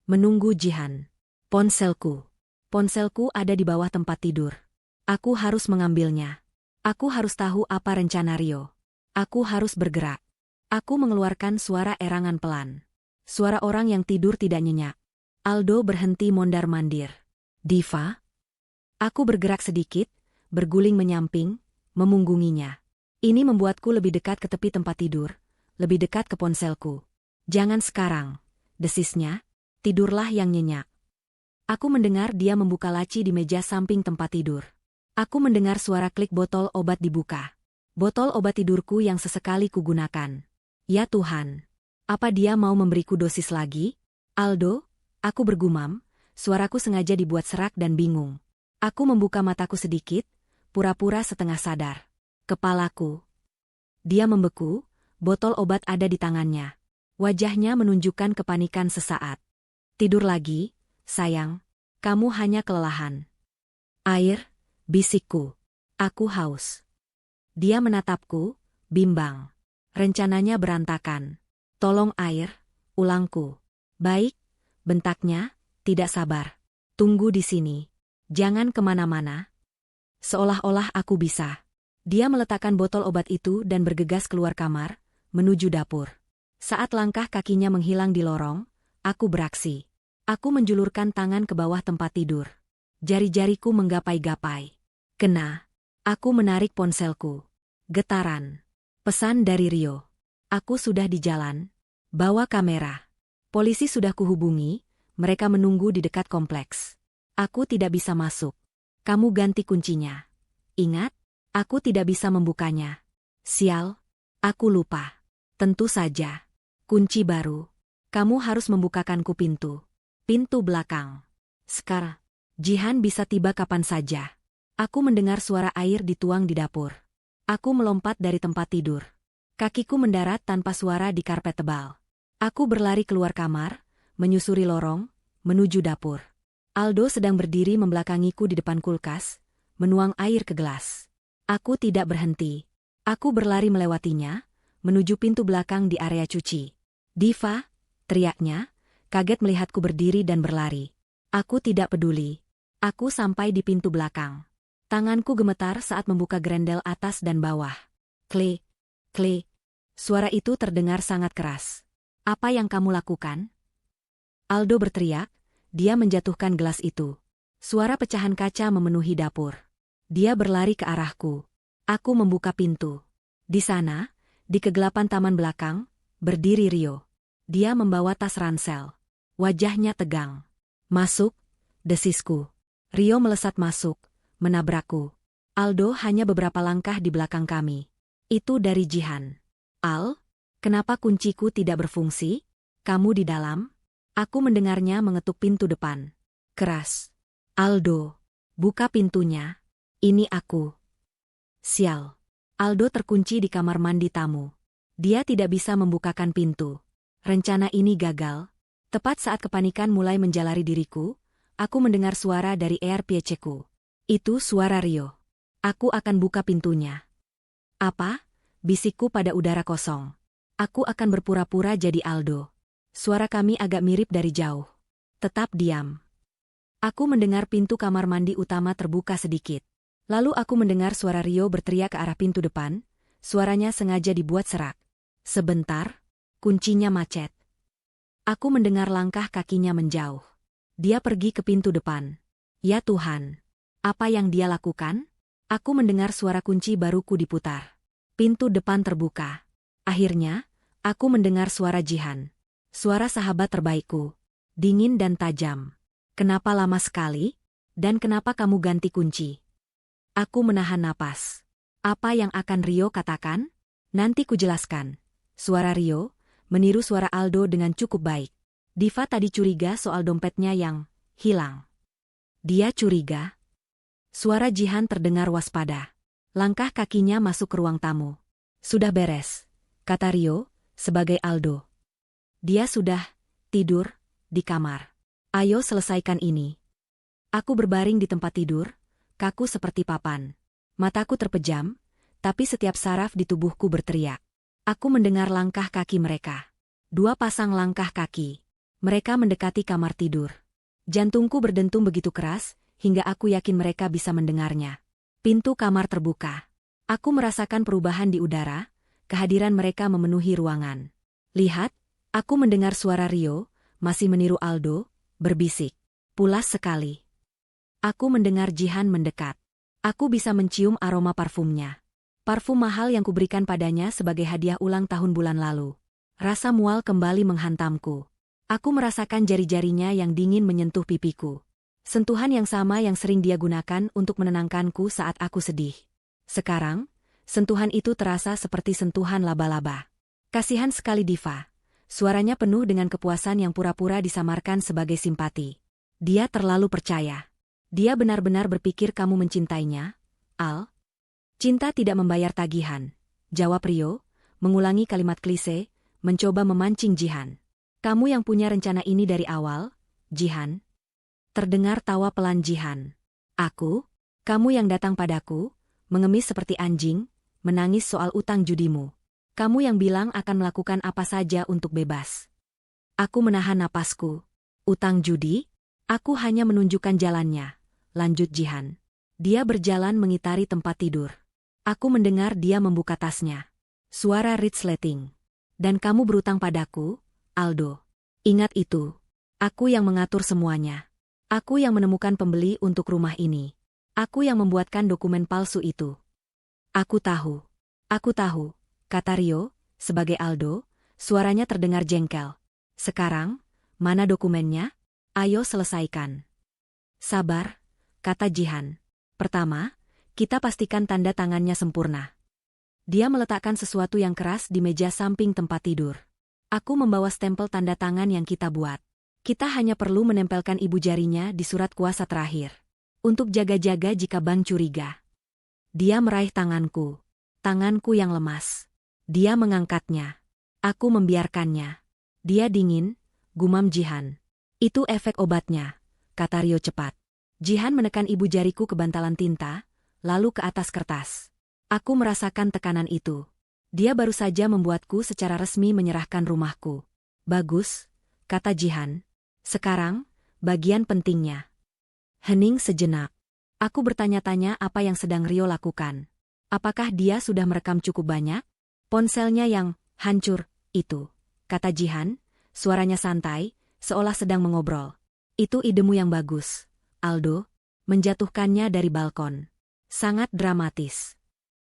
Menunggu Jihan. Ponselku. Ponselku ada di bawah tempat tidur. Aku harus mengambilnya. Aku harus tahu apa rencana Rio. Aku harus bergerak. Aku mengeluarkan suara erangan pelan. Suara orang yang tidur tidak nyenyak. Aldo berhenti mondar-mandir. Diva? Aku bergerak sedikit, berguling menyamping, memunggunginya. Ini membuatku lebih dekat ke tepi tempat tidur, lebih dekat ke ponselku. Jangan sekarang, desisnya, tidurlah yang nyenyak. Aku mendengar dia membuka laci di meja samping tempat tidur. Aku mendengar suara klik botol obat dibuka. Botol obat tidurku yang sesekali kugunakan. Ya Tuhan, apa dia mau memberiku dosis lagi? Aldo, aku bergumam, suaraku sengaja dibuat serak dan bingung. Aku membuka mataku sedikit, pura-pura setengah sadar. Kepalaku. Dia membeku, botol obat ada di tangannya. Wajahnya menunjukkan kepanikan sesaat. Tidur lagi, sayang. Kamu hanya kelelahan. Air, bisikku. Aku haus. Dia menatapku, bimbang. Rencananya berantakan. Tolong air, ulangku. Baik, bentaknya, tidak sabar. Tunggu di sini. Jangan kemana-mana. Seolah-olah aku bisa. Dia meletakkan botol obat itu dan bergegas keluar kamar, menuju dapur. Saat langkah kakinya menghilang di lorong, aku beraksi. Aku menjulurkan tangan ke bawah tempat tidur. Jari-jariku menggapai-gapai. Kena. Aku menarik ponselku. Getaran. Pesan dari Rio. Aku sudah di jalan. Bawa kamera. Polisi sudah kuhubungi, mereka menunggu di dekat kompleks. Aku tidak bisa masuk. Kamu ganti kuncinya. Ingat? Aku tidak bisa membukanya. Sial, aku lupa. Tentu saja. Kunci baru. Kamu harus membukakanku pintu. Pintu belakang. Sekarang, Jihan bisa tiba kapan saja. Aku mendengar suara air dituang di dapur. Aku melompat dari tempat tidur. Kakiku mendarat tanpa suara di karpet tebal. Aku berlari keluar kamar, menyusuri lorong, menuju dapur. Aldo sedang berdiri membelakangiku di depan kulkas, menuang air ke gelas. Aku tidak berhenti. Aku berlari melewatinya, menuju pintu belakang di area cuci. Diva, teriaknya, kaget melihatku berdiri dan berlari. Aku tidak peduli. Aku sampai di pintu belakang. Tanganku gemetar saat membuka grendel atas dan bawah. Klik, klik. Suara itu terdengar sangat keras. Apa yang kamu lakukan? Aldo berteriak, dia menjatuhkan gelas itu. Suara pecahan kaca memenuhi dapur. Dia berlari ke arahku. Aku membuka pintu. Di sana, di kegelapan taman belakang, berdiri Rio. Dia membawa tas ransel. Wajahnya tegang. Masuk, desisku. Rio melesat masuk, menabrakku. Aldo hanya beberapa langkah di belakang kami. Itu dari Jihan. Al, kenapa kunciku tidak berfungsi? Kamu di dalam? Aku mendengarnya mengetuk pintu depan. Keras. Aldo, buka pintunya. Ini aku. Sial. Aldo terkunci di kamar mandi tamu. Dia tidak bisa membukakan pintu. Rencana ini gagal. Tepat saat kepanikan mulai menjalari diriku, aku mendengar suara dari ERPC-ku. Itu suara Rio. Aku akan buka pintunya. Apa? Bisikku pada udara kosong. Aku akan berpura-pura jadi Aldo. Suara kami agak mirip dari jauh. Tetap diam. Aku mendengar pintu kamar mandi utama terbuka sedikit. Lalu aku mendengar suara Rio berteriak ke arah pintu depan. Suaranya sengaja dibuat serak. Sebentar, kuncinya macet. Aku mendengar langkah kakinya menjauh. Dia pergi ke pintu depan. Ya Tuhan, apa yang dia lakukan? Aku mendengar suara kunci baruku diputar. Pintu depan terbuka. Akhirnya, aku mendengar suara Jihan. Suara sahabat terbaikku. Dingin dan tajam. Kenapa lama sekali? Dan kenapa kamu ganti kunci? Aku menahan napas. Apa yang akan Rio katakan? Nanti kujelaskan. Suara Rio meniru suara Aldo dengan cukup baik. Diva tadi curiga soal dompetnya yang hilang. Dia curiga. Suara Jihan terdengar waspada. Langkah kakinya masuk ke ruang tamu. Sudah beres, kata Rio, sebagai Aldo. Dia sudah tidur di kamar. Ayo selesaikan ini. Aku berbaring di tempat tidur, kaku seperti papan. Mataku terpejam, tapi setiap saraf di tubuhku berteriak. Aku mendengar langkah kaki mereka. 2 pasang langkah kaki. Mereka mendekati kamar tidur. Jantungku berdentum begitu keras, hingga aku yakin mereka bisa mendengarnya. Pintu kamar terbuka. Aku merasakan perubahan di udara, kehadiran mereka memenuhi ruangan. Lihat, aku mendengar suara Rio, masih meniru Aldo, berbisik. Pulas sekali. Aku mendengar Jihan mendekat. Aku bisa mencium aroma parfumnya. Parfum mahal yang kuberikan padanya sebagai hadiah ulang tahun bulan lalu. Rasa mual kembali menghantamku. Aku merasakan jari-jarinya yang dingin menyentuh pipiku. Sentuhan yang sama yang sering dia gunakan untuk menenangkanku saat aku sedih. Sekarang, sentuhan itu terasa seperti sentuhan laba-laba. Kasihan sekali Diva. Suaranya penuh dengan kepuasan yang pura-pura disamarkan sebagai simpati. Dia terlalu percaya. Dia benar-benar berpikir kamu mencintainya, Al. Cinta tidak membayar tagihan, jawab Rio, mengulangi kalimat klise, mencoba memancing Jihan. Kamu yang punya rencana ini dari awal, Jihan. Terdengar tawa pelan Jihan. Aku? Kamu yang datang padaku, mengemis seperti anjing, menangis soal utang judimu. Kamu yang bilang akan melakukan apa saja untuk bebas. Aku menahan napasku. Utang judi? Aku hanya menunjukkan jalannya, lanjut Jihan. Dia berjalan mengitari tempat tidur. Aku mendengar dia membuka tasnya. Suara resleting. Dan kamu berutang padaku, Aldo. Ingat itu. Aku yang mengatur semuanya. Aku yang menemukan pembeli untuk rumah ini. Aku yang membuatkan dokumen palsu itu. Aku tahu, kata Rio, sebagai Aldo, suaranya terdengar jengkel. Sekarang, mana dokumennya? Ayo selesaikan. Sabar, kata Jihan. Pertama, kita pastikan tanda tangannya sempurna. Dia meletakkan sesuatu yang keras di meja samping tempat tidur. Aku membawa stempel tanda tangan yang kita buat. Kita hanya perlu menempelkan ibu jarinya di surat kuasa terakhir. Untuk jaga-jaga jika bank curiga. Dia meraih tanganku yang lemas. Dia mengangkatnya. Aku membiarkannya. Dia dingin, gumam Jihan. Itu efek obatnya, kata Rio cepat. Jihan menekan ibu jariku ke bantalan tinta, lalu ke atas kertas. Aku merasakan tekanan itu. Dia baru saja membuatku secara resmi menyerahkan rumahku. Bagus, kata Jihan. Sekarang, bagian pentingnya. Hening sejenak. Aku bertanya-tanya apa yang sedang Rio lakukan. Apakah dia sudah merekam cukup banyak? Ponselnya yang hancur, itu, kata Jihan, suaranya santai, seolah sedang mengobrol. Itu idemu yang bagus, Aldo, menjatuhkannya dari balkon. Sangat dramatis.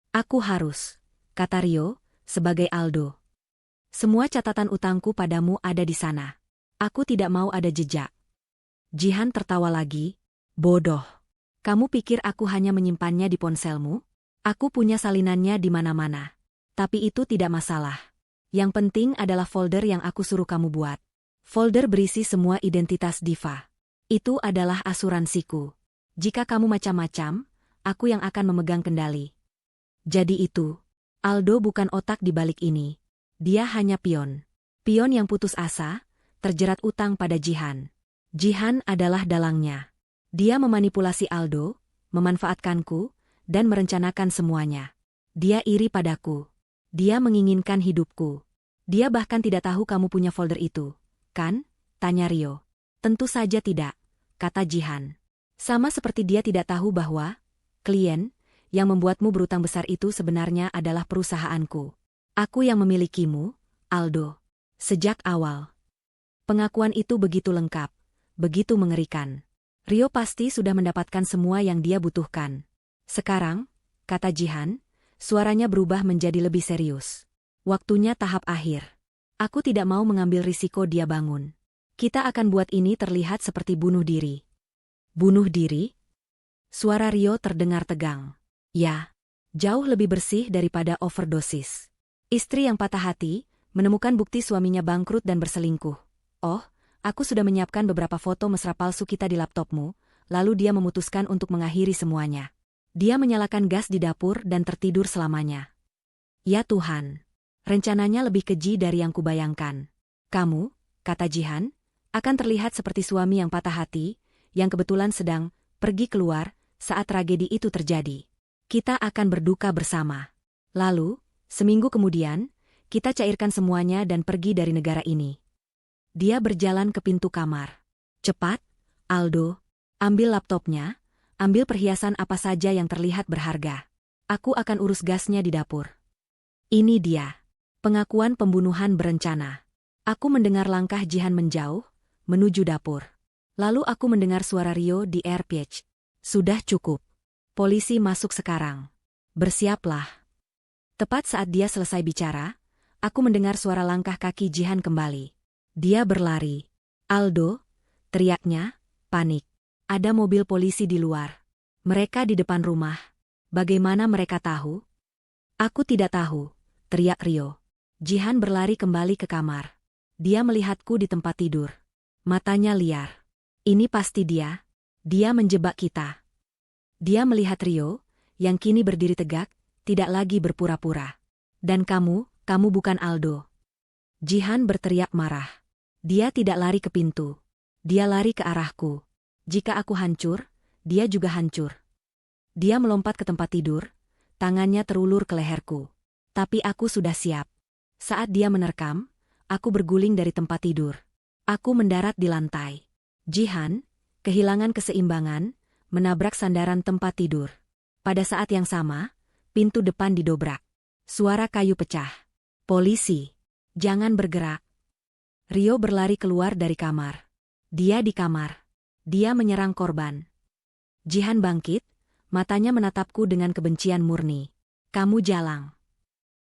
Aku harus, kata Rio, sebagai Aldo. Semua catatan utangku padamu ada di sana. Aku tidak mau ada jejak. Jihan tertawa lagi. Bodoh. Kamu pikir aku hanya menyimpannya di ponselmu? Aku punya salinannya di mana-mana. Tapi itu tidak masalah. Yang penting adalah folder yang aku suruh kamu buat. Folder berisi semua identitas Diva. Itu adalah asuransiku. Jika kamu macam-macam, aku yang akan memegang kendali. Jadi itu, Aldo bukan otak di balik ini. Dia hanya pion. Pion yang putus asa, terjerat utang pada Jihan. Jihan adalah dalangnya. Dia memanipulasi Aldo, memanfaatkanku, dan merencanakan semuanya. Dia iri padaku. Dia menginginkan hidupku. Dia bahkan tidak tahu kamu punya folder itu, kan? Tanya Rio. Tentu saja tidak, kata Jihan. Sama seperti dia tidak tahu bahwa klien yang membuatmu berutang besar itu sebenarnya adalah perusahaanku. Aku yang memilikimu, Aldo. Sejak awal. Pengakuan itu begitu lengkap, begitu mengerikan. Rio pasti sudah mendapatkan semua yang dia butuhkan. Sekarang, kata Jihan, suaranya berubah menjadi lebih serius. Waktunya tahap akhir. Aku tidak mau mengambil risiko dia bangun. Kita akan buat ini terlihat seperti bunuh diri. Bunuh diri? Suara Rio terdengar tegang. Ya, jauh lebih bersih daripada overdosis. Istri yang patah hati, menemukan bukti suaminya bangkrut dan berselingkuh. Oh, aku sudah menyiapkan beberapa foto mesra palsu kita di laptopmu, lalu dia memutuskan untuk mengakhiri semuanya. Dia menyalakan gas di dapur dan tertidur selamanya. Ya Tuhan, rencananya lebih keji dari yang kubayangkan. Kamu, kata Jihan, akan terlihat seperti suami yang patah hati, yang kebetulan sedang pergi keluar saat tragedi itu terjadi. Kita akan berduka bersama. Lalu, seminggu kemudian, kita cairkan semuanya dan pergi dari negara ini. Dia berjalan ke pintu kamar. Cepat, Aldo. Ambil laptopnya, ambil perhiasan apa saja yang terlihat berharga. Aku akan urus gasnya di dapur. Ini dia. Pengakuan pembunuhan berencana. Aku mendengar langkah Jihan menjauh, menuju dapur. Lalu aku mendengar suara Rio di AirPage. Sudah cukup. Polisi masuk sekarang. Bersiaplah. Tepat saat dia selesai bicara, aku mendengar suara langkah kaki Jihan kembali. Dia berlari. Aldo, teriaknya, panik. Ada mobil polisi di luar. Mereka di depan rumah. Bagaimana mereka tahu? Aku tidak tahu, teriak Rio. Jihan berlari kembali ke kamar. Dia melihatku di tempat tidur. Matanya liar. Ini pasti dia. Dia menjebak kita. Dia melihat Rio, yang kini berdiri tegak, tidak lagi berpura-pura. Dan kamu bukan Aldo. Jihan berteriak marah. Dia tidak lari ke pintu. Dia lari ke arahku. Jika aku hancur, dia juga hancur. Dia melompat ke tempat tidur, tangannya terulur ke leherku. Tapi aku sudah siap. Saat dia menerkam, aku berguling dari tempat tidur. Aku mendarat di lantai. Jihan, kehilangan keseimbangan, menabrak sandaran tempat tidur. Pada saat yang sama, pintu depan didobrak. Suara kayu pecah. Polisi, jangan bergerak. Rio berlari keluar dari kamar. Dia di kamar. Dia menyerang korban. Jihan bangkit, matanya menatapku dengan kebencian murni. Kamu jalang.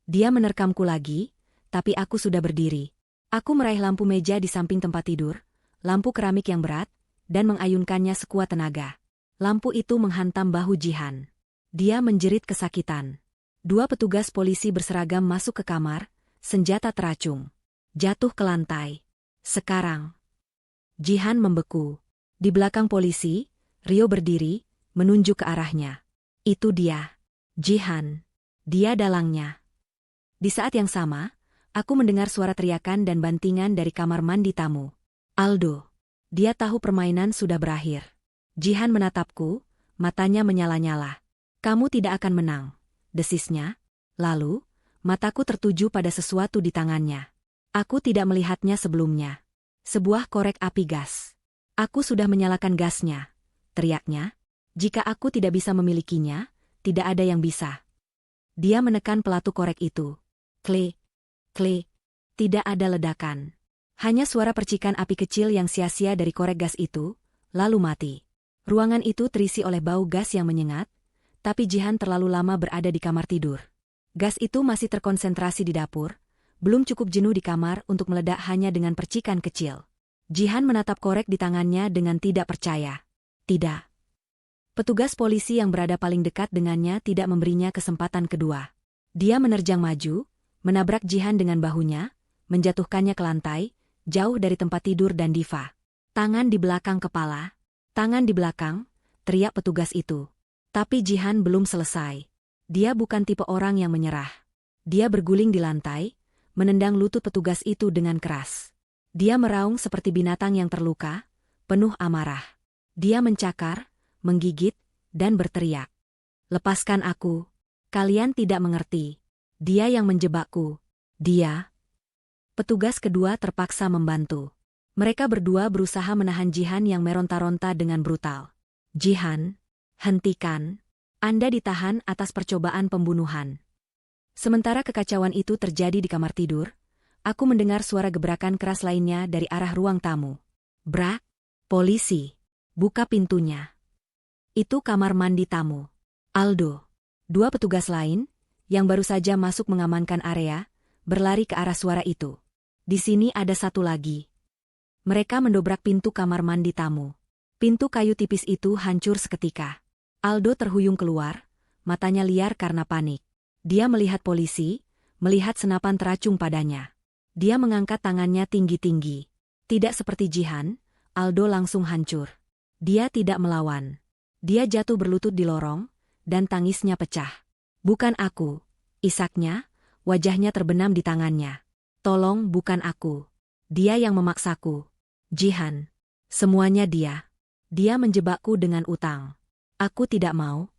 Dia menerkamku lagi, tapi aku sudah berdiri. Aku meraih lampu meja di samping tempat tidur, lampu keramik yang berat, dan mengayunkannya sekuat tenaga. Lampu itu menghantam bahu Jihan. Dia menjerit kesakitan. Dua petugas polisi berseragam masuk ke kamar, senjata teracung. Jatuh ke lantai. Sekarang. Jihan membeku. Di belakang polisi, Rio berdiri, menunjuk ke arahnya. Itu dia. Jihan. Dia dalangnya. Di saat yang sama, aku mendengar suara teriakan dan bantingan dari kamar mandi tamu. Aldo. Dia tahu permainan sudah berakhir. Jihan menatapku, matanya menyala-nyala. Kamu tidak akan menang, desisnya. Lalu, mataku tertuju pada sesuatu di tangannya. Aku tidak melihatnya sebelumnya. Sebuah korek api gas. Aku sudah menyalakan gasnya, teriaknya. Jika aku tidak bisa memilikinya, tidak ada yang bisa. Dia menekan pelatu korek itu. Klik, klik. Tidak ada ledakan. Hanya suara percikan api kecil yang sia-sia dari korek gas itu, lalu mati. Ruangan itu terisi oleh bau gas yang menyengat, tapi Jihan terlalu lama berada di kamar tidur. Gas itu masih terkonsentrasi di dapur, belum cukup jenuh di kamar untuk meledak hanya dengan percikan kecil. Jihan menatap korek di tangannya dengan tidak percaya. Tidak. Petugas polisi yang berada paling dekat dengannya tidak memberinya kesempatan kedua. Dia menerjang maju, menabrak Jihan dengan bahunya, menjatuhkannya ke lantai, jauh dari tempat tidur dan Diva. Tangan di belakang kepala. Tangan di belakang, teriak petugas itu. Tapi Jihan belum selesai. Dia bukan tipe orang yang menyerah. Dia berguling di lantai, menendang lutut petugas itu dengan keras. Dia meraung seperti binatang yang terluka, penuh amarah. Dia mencakar, menggigit, dan berteriak. Lepaskan aku. Kalian tidak mengerti. Dia yang menjebakku. Dia. Petugas kedua terpaksa membantu. Mereka berdua berusaha menahan Jihan yang meronta-ronta dengan brutal. Jihan, hentikan. Anda ditahan atas percobaan pembunuhan. Sementara kekacauan itu terjadi di kamar tidur, aku mendengar suara gebrakan keras lainnya dari arah ruang tamu. Brak, polisi, buka pintunya. Itu kamar mandi tamu. Aldo. Dua petugas lain, yang baru saja masuk mengamankan area, berlari ke arah suara itu. Di sini ada satu lagi. Mereka mendobrak pintu kamar mandi tamu. Pintu kayu tipis itu hancur seketika. Aldo terhuyung keluar, matanya liar karena panik. Dia melihat polisi, melihat senapan teracung padanya. Dia mengangkat tangannya tinggi-tinggi. Tidak seperti Jihan, Aldo langsung hancur. Dia tidak melawan. Dia jatuh berlutut di lorong, dan tangisnya pecah. Bukan aku, isaknya, wajahnya terbenam di tangannya. Tolong bukan aku. Dia yang memaksaku. Jihan. Semuanya dia. Dia menjebakku dengan utang. Aku tidak mau.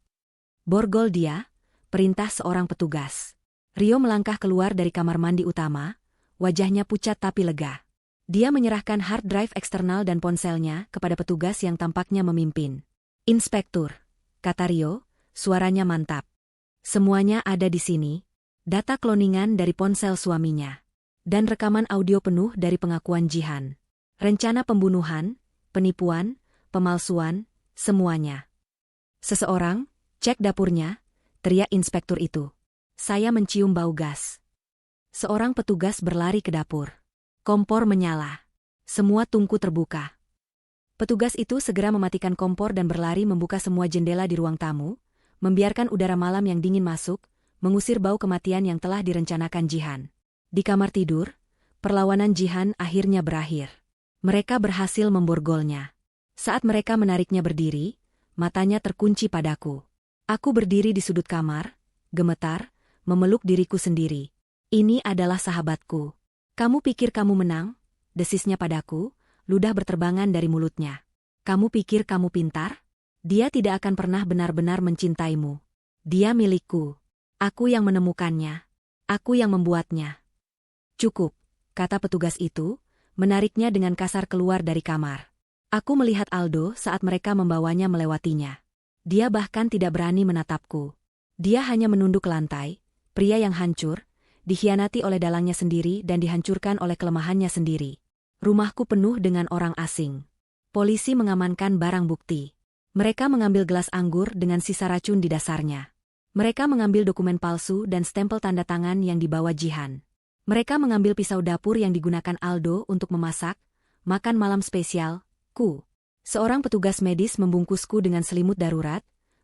Borgol dia, perintah seorang petugas. Rio melangkah keluar dari kamar mandi utama, wajahnya pucat tapi lega. Dia menyerahkan hard drive eksternal dan ponselnya kepada petugas yang tampaknya memimpin. Inspektur, kata Rio, suaranya mantap. Semuanya ada di sini. Data kloningan dari ponsel suaminya. Dan rekaman audio penuh dari pengakuan Jihan. Rencana pembunuhan, penipuan, pemalsuan, semuanya. Seseorang, cek dapurnya, teriak inspektur itu. Saya mencium bau gas. Seorang petugas berlari ke dapur. Kompor menyala. Semua tungku terbuka. Petugas itu segera mematikan kompor dan berlari membuka semua jendela di ruang tamu, membiarkan udara malam yang dingin masuk, mengusir bau kematian yang telah direncanakan Jihan. Di kamar tidur, perlawanan Jihan akhirnya berakhir. Mereka berhasil memborgolnya. Saat mereka menariknya berdiri, matanya terkunci padaku. Aku berdiri di sudut kamar, gemetar, memeluk diriku sendiri. Ini adalah sahabatku. Kamu pikir kamu menang? Desisnya padaku, ludah berterbangan dari mulutnya. Kamu pikir kamu pintar? Dia tidak akan pernah benar-benar mencintaimu. Dia milikku. Aku yang menemukannya. Aku yang membuatnya. Cukup, kata petugas itu, menariknya dengan kasar keluar dari kamar. Aku melihat Aldo saat mereka membawanya melewatinya. Dia bahkan tidak berani menatapku. Dia hanya menunduk ke lantai, pria yang hancur, dikhianati oleh dalangnya sendiri dan dihancurkan oleh kelemahannya sendiri. Rumahku penuh dengan orang asing. Polisi mengamankan barang bukti. Mereka mengambil gelas anggur dengan sisa racun di dasarnya. Mereka mengambil dokumen palsu dan stempel tanda tangan yang dibawa Jihan. Mereka mengambil pisau dapur yang digunakan Aldo untuk memasak, makan malam spesial, Seorang petugas medis membungkusku dengan selimut darurat,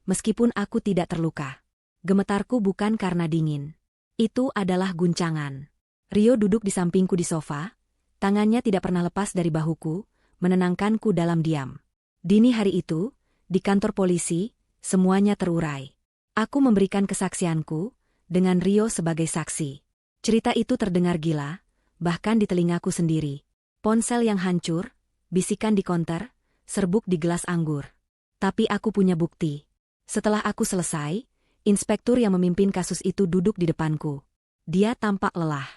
meskipun aku tidak terluka. Gemetarku bukan karena dingin. Itu adalah guncangan. Rio duduk di sampingku di sofa, tangannya tidak pernah lepas dari bahuku, menenangkanku dalam diam. Dini hari itu, di kantor polisi, semuanya terurai. Aku memberikan kesaksianku, dengan Rio sebagai saksi. Cerita itu terdengar gila, bahkan di telingaku sendiri. Ponsel yang hancur, bisikan di konter, serbuk di gelas anggur. Tapi aku punya bukti. Setelah aku selesai, inspektur yang memimpin kasus itu duduk di depanku. Dia tampak lelah.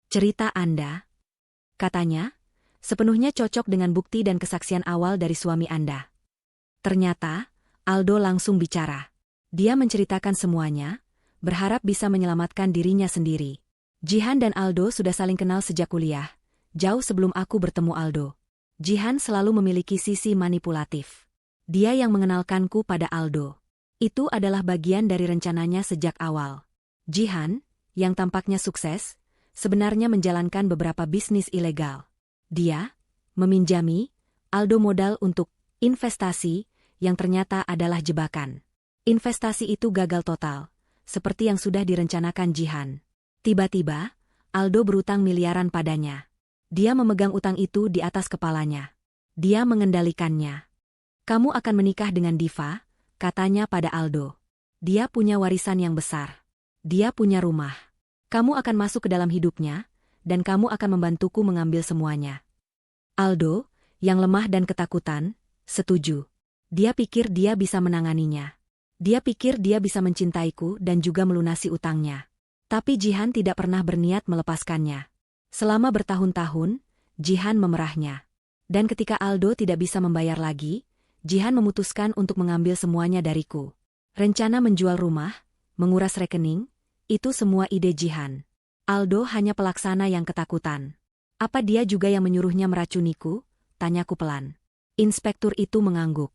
Cerita Anda, katanya, sepenuhnya cocok dengan bukti dan kesaksian awal dari suami Anda. Ternyata, Aldo langsung bicara. Dia menceritakan semuanya, berharap bisa menyelamatkan dirinya sendiri. Jihan dan Aldo sudah saling kenal sejak kuliah, jauh sebelum aku bertemu Aldo. Jihan selalu memiliki sisi manipulatif. Dia yang mengenalkanku pada Aldo. Itu adalah bagian dari rencananya sejak awal. Jihan, yang tampaknya sukses, sebenarnya menjalankan beberapa bisnis ilegal. Dia meminjami Aldo modal untuk investasi yang ternyata adalah jebakan. Investasi itu gagal total, seperti yang sudah direncanakan Jihan. Tiba-tiba, Aldo berutang miliaran padanya. Dia memegang utang itu di atas kepalanya. Dia mengendalikannya. Kamu akan menikah dengan Diva, katanya pada Aldo. Dia punya warisan yang besar. Dia punya rumah. Kamu akan masuk ke dalam hidupnya, dan kamu akan membantuku mengambil semuanya. Aldo, yang lemah dan ketakutan, setuju. Dia pikir dia bisa menanganinya. Dia pikir dia bisa mencintaiku dan juga melunasi utangnya. Tapi Jihan tidak pernah berniat melepaskannya. Selama bertahun-tahun, Jihan memerahnya. Dan ketika Aldo tidak bisa membayar lagi, Jihan memutuskan untuk mengambil semuanya dariku. Rencana menjual rumah, menguras rekening, itu semua ide Jihan. Aldo hanya pelaksana yang ketakutan. Apa dia juga yang menyuruhnya meracuniku? Tanyaku pelan. Inspektur itu mengangguk.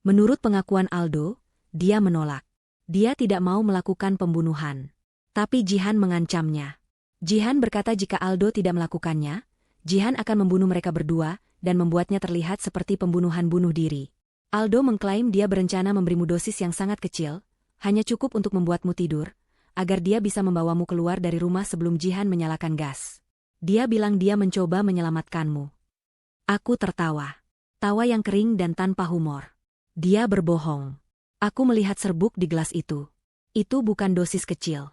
Menurut pengakuan Aldo, dia menolak. Dia tidak mau melakukan pembunuhan. Tapi Jihan mengancamnya. Jihan berkata jika Aldo tidak melakukannya, Jihan akan membunuh mereka berdua dan membuatnya terlihat seperti pembunuhan bunuh diri. Aldo mengklaim dia berencana memberimu dosis yang sangat kecil, hanya cukup untuk membuatmu tidur, agar dia bisa membawamu keluar dari rumah sebelum Jihan menyalakan gas. Dia bilang dia mencoba menyelamatkanmu. Aku tertawa. Tawa yang kering dan tanpa humor. Dia berbohong. Aku melihat serbuk di gelas itu. Itu bukan dosis kecil.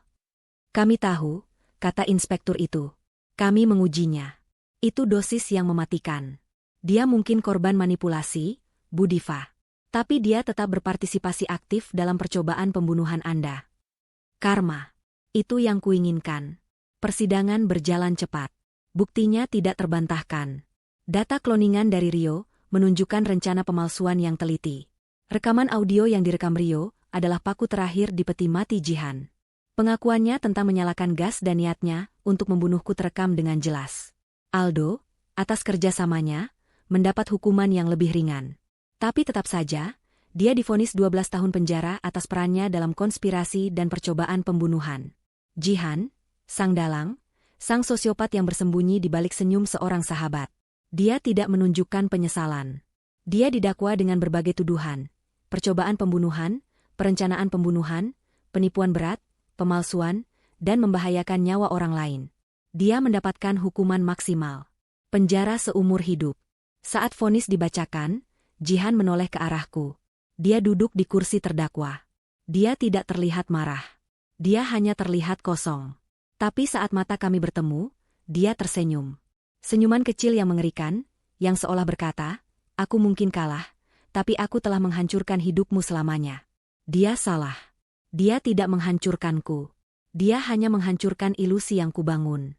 Kami tahu, kata inspektur itu. Kami mengujinya. Itu dosis yang mematikan. Dia mungkin korban manipulasi, Bu Diva. Tapi dia tetap berpartisipasi aktif dalam percobaan pembunuhan Anda. Karma. Itu yang kuinginkan. Persidangan berjalan cepat. Buktinya tidak terbantahkan. Data kloningan dari Rio menunjukkan rencana pemalsuan yang teliti. Rekaman audio yang direkam Rio adalah paku terakhir di peti mati Jihan. Pengakuannya tentang menyalakan gas dan niatnya untuk membunuhku terekam dengan jelas. Aldo, atas kerjasamanya, mendapat hukuman yang lebih ringan. Tapi tetap saja, dia divonis 12 tahun penjara atas perannya dalam konspirasi dan percobaan pembunuhan. Jihan, sang dalang, sang sosiopat yang bersembunyi di balik senyum seorang sahabat. Dia tidak menunjukkan penyesalan. Dia didakwa dengan berbagai tuduhan, percobaan pembunuhan, perencanaan pembunuhan, penipuan berat, pemalsuan, dan membahayakan nyawa orang lain. Dia mendapatkan hukuman maksimal. Penjara seumur hidup. Saat vonis dibacakan, Jihan menoleh ke arahku. Dia duduk di kursi terdakwa. Dia tidak terlihat marah. Dia hanya terlihat kosong. Tapi saat mata kami bertemu, dia tersenyum. Senyuman kecil yang mengerikan, yang seolah berkata, aku mungkin kalah, tapi aku telah menghancurkan hidupmu selamanya. Dia salah. Dia tidak menghancurkanku. Dia hanya menghancurkan ilusi yang kubangun.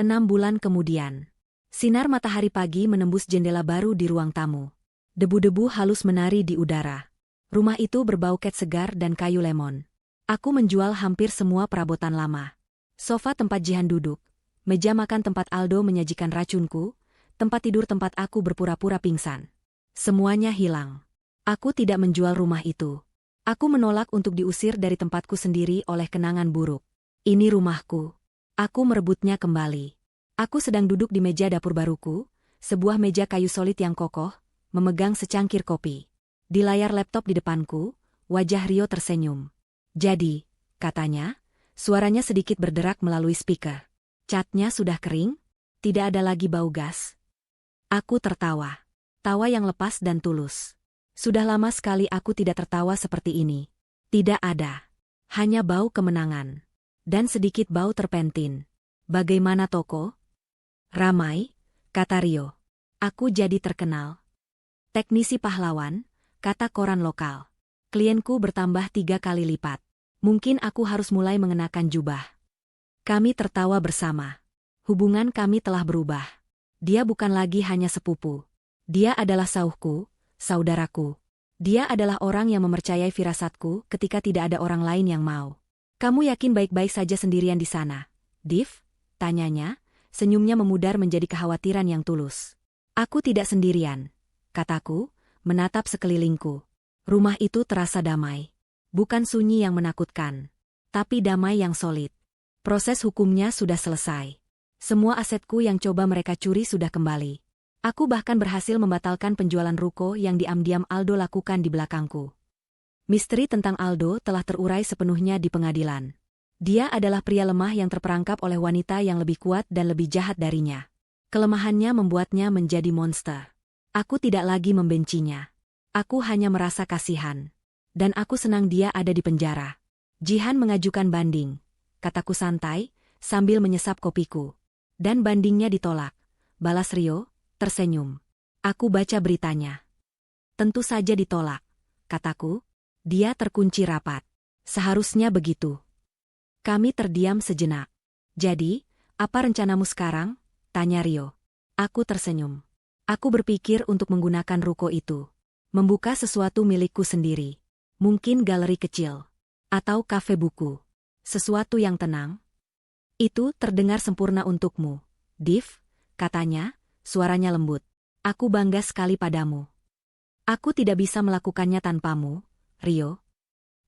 6 bulan kemudian. Sinar matahari pagi menembus jendela baru di ruang tamu. Debu-debu halus menari di udara. Rumah itu berbau cat segar dan kayu lemon. Aku menjual hampir semua perabotan lama. Sofa tempat Jihan duduk, meja makan tempat Aldo menyajikan racunku, tempat tidur tempat aku berpura-pura pingsan. Semuanya hilang. Aku tidak menjual rumah itu. Aku menolak untuk diusir dari tempatku sendiri oleh kenangan buruk. Ini rumahku. Aku merebutnya kembali. Aku sedang duduk di meja dapur baruku, sebuah meja kayu solid yang kokoh, memegang secangkir kopi. Di layar laptop di depanku, wajah Rio tersenyum. Jadi, katanya, suaranya sedikit berderak melalui speaker. Catnya sudah kering? Tidak ada lagi bau gas? Aku tertawa. Tawa yang lepas dan tulus. Sudah lama sekali aku tidak tertawa seperti ini. Tidak ada. Hanya bau kemenangan. Dan sedikit bau terpentin. Bagaimana toko? Ramai, kata Rio. Aku jadi terkenal. Teknisi pahlawan, kata koran lokal. Klienku bertambah 3 kali lipat. Mungkin aku harus mulai mengenakan jubah. Kami tertawa bersama. Hubungan kami telah berubah. Dia bukan lagi hanya sepupu. Dia adalah sauhku, saudaraku. Dia adalah orang yang mempercayai firasatku ketika tidak ada orang lain yang mau. Kamu yakin baik-baik saja sendirian di sana, Div? Tanyanya, senyumnya memudar menjadi kekhawatiran yang tulus. Aku tidak sendirian, kataku, menatap sekelilingku. Rumah itu terasa damai. Bukan sunyi yang menakutkan, tapi damai yang solid. Proses hukumnya sudah selesai. Semua asetku yang coba mereka curi sudah kembali. Aku bahkan berhasil membatalkan penjualan ruko yang diam-diam Aldo lakukan di belakangku. Misteri tentang Aldo telah terurai sepenuhnya di pengadilan. Dia adalah pria lemah yang terperangkap oleh wanita yang lebih kuat dan lebih jahat darinya. Kelemahannya membuatnya menjadi monster. Aku tidak lagi membencinya. Aku hanya merasa kasihan. Dan aku senang dia ada di penjara. Jihan mengajukan banding, kataku santai, sambil menyesap kopiku. Dan bandingnya ditolak, balas Rio, tersenyum. Aku baca beritanya. Tentu saja ditolak, kataku. Dia terkunci rapat. Seharusnya begitu. Kami terdiam sejenak. Jadi, apa rencanamu sekarang? Tanya Rio. Aku tersenyum. Aku berpikir untuk menggunakan ruko itu. Membuka sesuatu milikku sendiri. Mungkin galeri kecil. Atau kafe buku. Sesuatu yang tenang. Itu terdengar sempurna untukmu, Div, katanya, suaranya lembut. Aku bangga sekali padamu. Aku tidak bisa melakukannya tanpamu, Rio.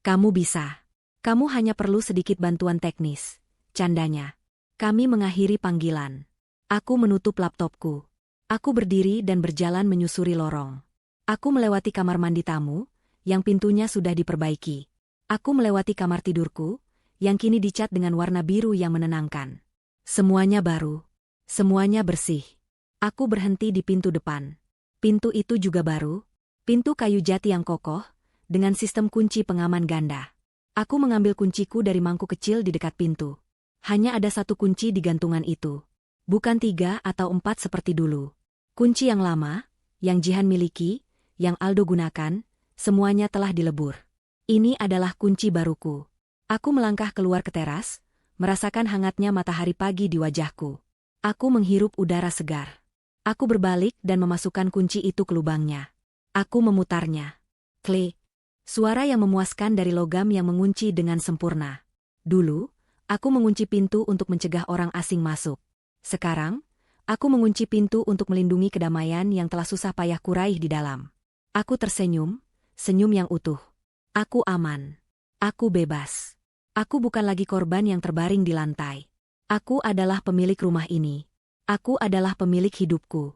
Kamu bisa. Kamu hanya perlu sedikit bantuan teknis. Candanya. Kami mengakhiri panggilan. Aku menutup laptopku. Aku berdiri dan berjalan menyusuri lorong. Aku melewati kamar mandi tamu, yang pintunya sudah diperbaiki. Aku melewati kamar tidurku, yang kini dicat dengan warna biru yang menenangkan. Semuanya baru. Semuanya bersih. Aku berhenti di pintu depan. Pintu itu juga baru. Pintu kayu jati yang kokoh, dengan sistem kunci pengaman ganda. Aku mengambil kunciku dari mangkuk kecil di dekat pintu. Hanya ada satu kunci di gantungan itu. Bukan 3 atau 4 seperti dulu. Kunci yang lama, yang Jihan miliki, yang Aldo gunakan, semuanya telah dilebur. Ini adalah kunci baruku. Aku melangkah keluar ke teras, merasakan hangatnya matahari pagi di wajahku. Aku menghirup udara segar. Aku berbalik dan memasukkan kunci itu ke lubangnya. Aku memutarnya. Klik. Suara yang memuaskan dari logam yang mengunci dengan sempurna. Dulu, aku mengunci pintu untuk mencegah orang asing masuk. Sekarang, aku mengunci pintu untuk melindungi kedamaian yang telah susah payah kuraih di dalam. Aku tersenyum, senyum yang utuh. Aku aman. Aku bebas. Aku bukan lagi korban yang terbaring di lantai. Aku adalah pemilik rumah ini. Aku adalah pemilik hidupku.